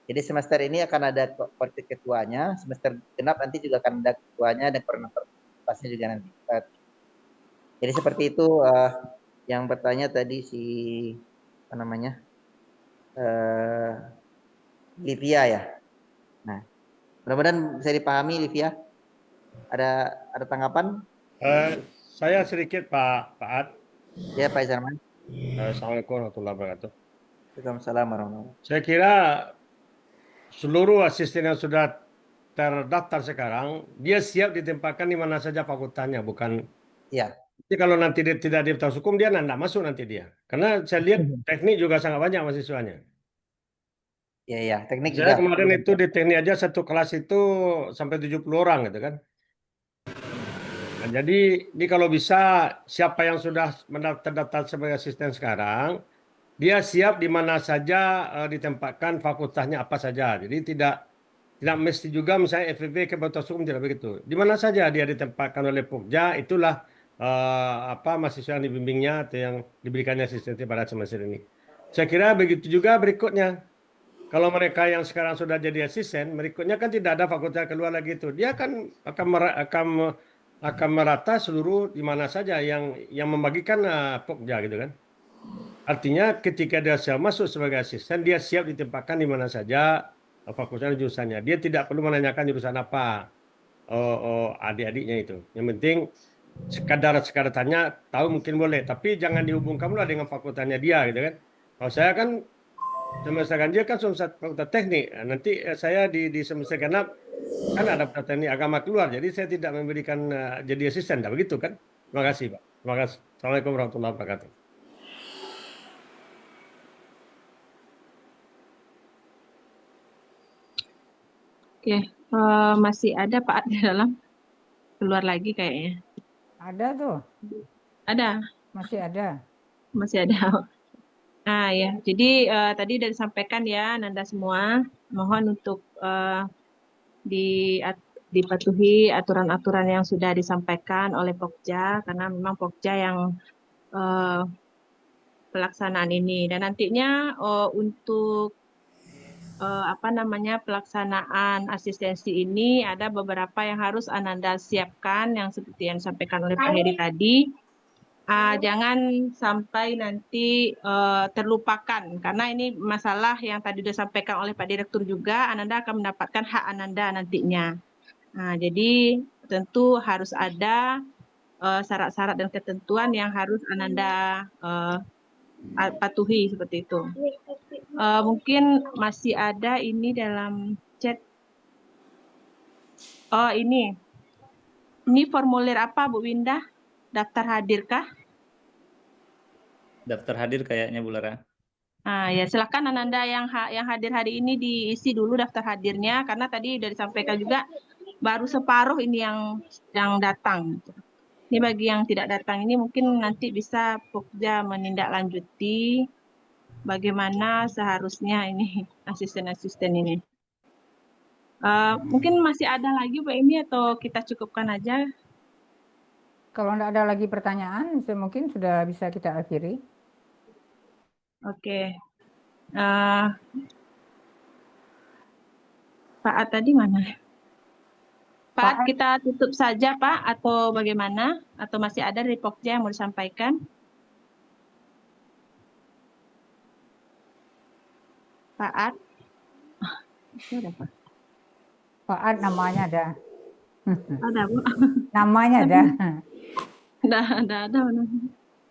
Jadi semester ini akan ada ketuanya, semester genap nanti juga akan ada ketuanya dan koordinatornya juga nanti. Jadi seperti itu yang bertanya tadi apa namanya, Livia ya. Nah, mudah-mudahan bisa dipahami Livia. Ada tanggapan? Saya sedikit Pak Ad. Ya Pak Zarman. Assalamualaikum warahmatullahi wabarakatuh. Waalaikumsalam warahmatullahi wabarakatuh. Saya kira seluruh asisten yang sudah terdaftar sekarang, dia siap ditempatkan di mana saja fakultasnya, bukan? Iya. Jadi kalau nanti dia tidak di fakultas hukum, dia tidak masuk nanti dia. Karena saya lihat teknik juga sangat banyak mahasiswanya. Iya, teknik Saya juga. kemarin itu di teknik aja satu kelas itu sampai 70 orang gitu kan. Nah, jadi ini kalau bisa siapa yang sudah terdaftar sebagai asisten sekarang, dia siap di mana saja ditempatkan fakultasnya apa saja. Jadi tidak mesti juga misalnya FEB ke fakultas hukum, tidak begitu. Di mana saja dia ditempatkan oleh Pokja, itulah mahasiswa yang dibimbingnya atau yang diberikannya asistensi pada semester ini. Saya kira begitu juga berikutnya. Kalau mereka yang sekarang sudah jadi asisten, berikutnya kan tidak ada fakultas keluar lagi itu. Dia akan merata seluruh di mana saja yang membagikan Pokja gitu kan. Artinya ketika dia siap masuk sebagai asisten, dia siap ditempatkan di mana saja fakultas jurusannya. Dia tidak perlu menanyakan jurusan apa adik-adiknya itu. Yang penting sekadar tanya, tahu mungkin boleh, tapi jangan dihubungkan pula dengan fakultasnya dia gitu kan. Kalau saya kan semester ganjil kan fakultas teknik. Nanti saya di semester genap kan ada fakultas teknik agama keluar, jadi saya tidak memberikan jadi asisten, tidak begitu kan? Terima kasih Pak. Terima kasih. Assalamualaikum warahmatullahi wabarakatuh. Oke, masih ada Pak di dalam? Keluar lagi kayaknya. Ada tuh, Ada, masih ada. masih ada. Nah ya, jadi tadi sudah disampaikan ya Nanda semua. Mohon untuk dipatuhi aturan-aturan yang sudah disampaikan oleh Pokja, karena memang Pokja yang pelaksanaan ini. Dan nantinya untuk pelaksanaan asistensi ini ada beberapa yang harus Ananda siapkan, yang seperti yang disampaikan oleh Pak Heri tadi. Jangan sampai nanti terlupakan, karena ini masalah yang tadi disampaikan oleh Pak Direktur juga. Ananda akan mendapatkan hak Ananda nantinya. Jadi tentu harus ada syarat-syarat dan ketentuan yang harus Ananda patuhi seperti itu. Mungkin masih ada ini dalam chat. Oh ini formulir apa Bu Windah? Daftar hadir kah? Daftar hadir kayaknya Bu Lara. Ya silakan Ananda yang hadir hari ini diisi dulu daftar hadirnya, karena tadi sudah disampaikan juga baru separuh ini yang datang. Ini bagi yang tidak datang ini mungkin nanti bisa Pokja menindaklanjuti bagaimana seharusnya ini asisten-asisten ini. Mungkin masih ada lagi Pak ini atau kita cukupkan aja? Kalau tidak ada lagi pertanyaan, mungkin sudah bisa kita akhiri. Oke. Pak Ad tadi mana? Pak Ad, kita tutup saja Pak, atau bagaimana? Atau masih ada dari Pokja yang mau disampaikan? Pak Ad? Pak Ad namanya ada. Ada Bu. Namanya ada. Ada mana?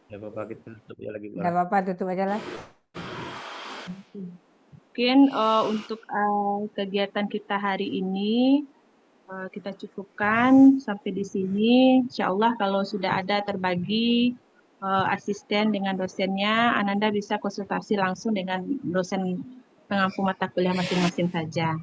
Ya Bapak, kita tutup ya lagi Bu Tidak Lara. apa-apa, tutup aja lah. Mungkin untuk kegiatan kita hari ini kita cukupkan sampai di sini. Insya Allah kalau sudah ada terbagi asisten dengan dosennya, Ananda bisa konsultasi langsung dengan dosen pengampu mata kuliah masing-masing saja.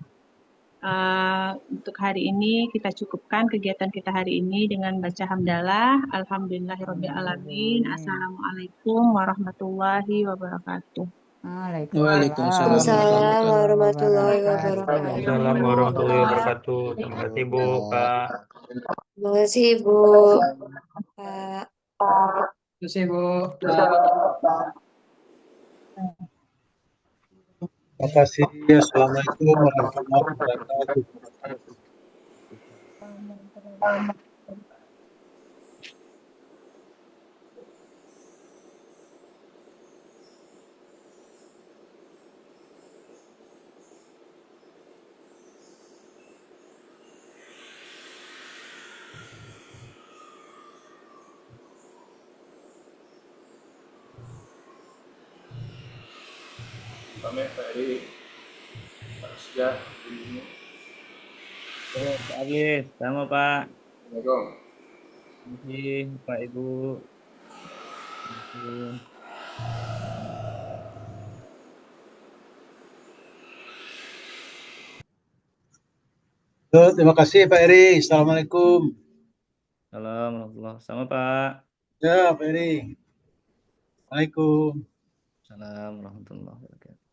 Untuk hari ini kita cukupkan kegiatan kita hari ini dengan baca hamdalah. Alhamdulillahirabbil alamin. Assalamualaikum warahmatullahi wabarakatuh. Waalaikumsalam warahmatullahi wabarakatuh. Waalaikumsalam warahmatullahi wabarakatuh. Terima kasih Bu, Pak. Terima kasih Bu, Pak. Terima kasih Bu. Terima kasih. Assalamualaikum warahmatullahi wabarakatuh. Pamit Pak Eri, Pak Sejak, Pak Agis, sama Pak. Assalamualaikum. Terima kasih Pak Ibu. Terima kasih Pak Eri. Assalamualaikum. Assalamualaikum. Sama Pak. Ya Pak Eri. Assalamualaikum. Assalamualaikum warahmatullahi wabarakatuh.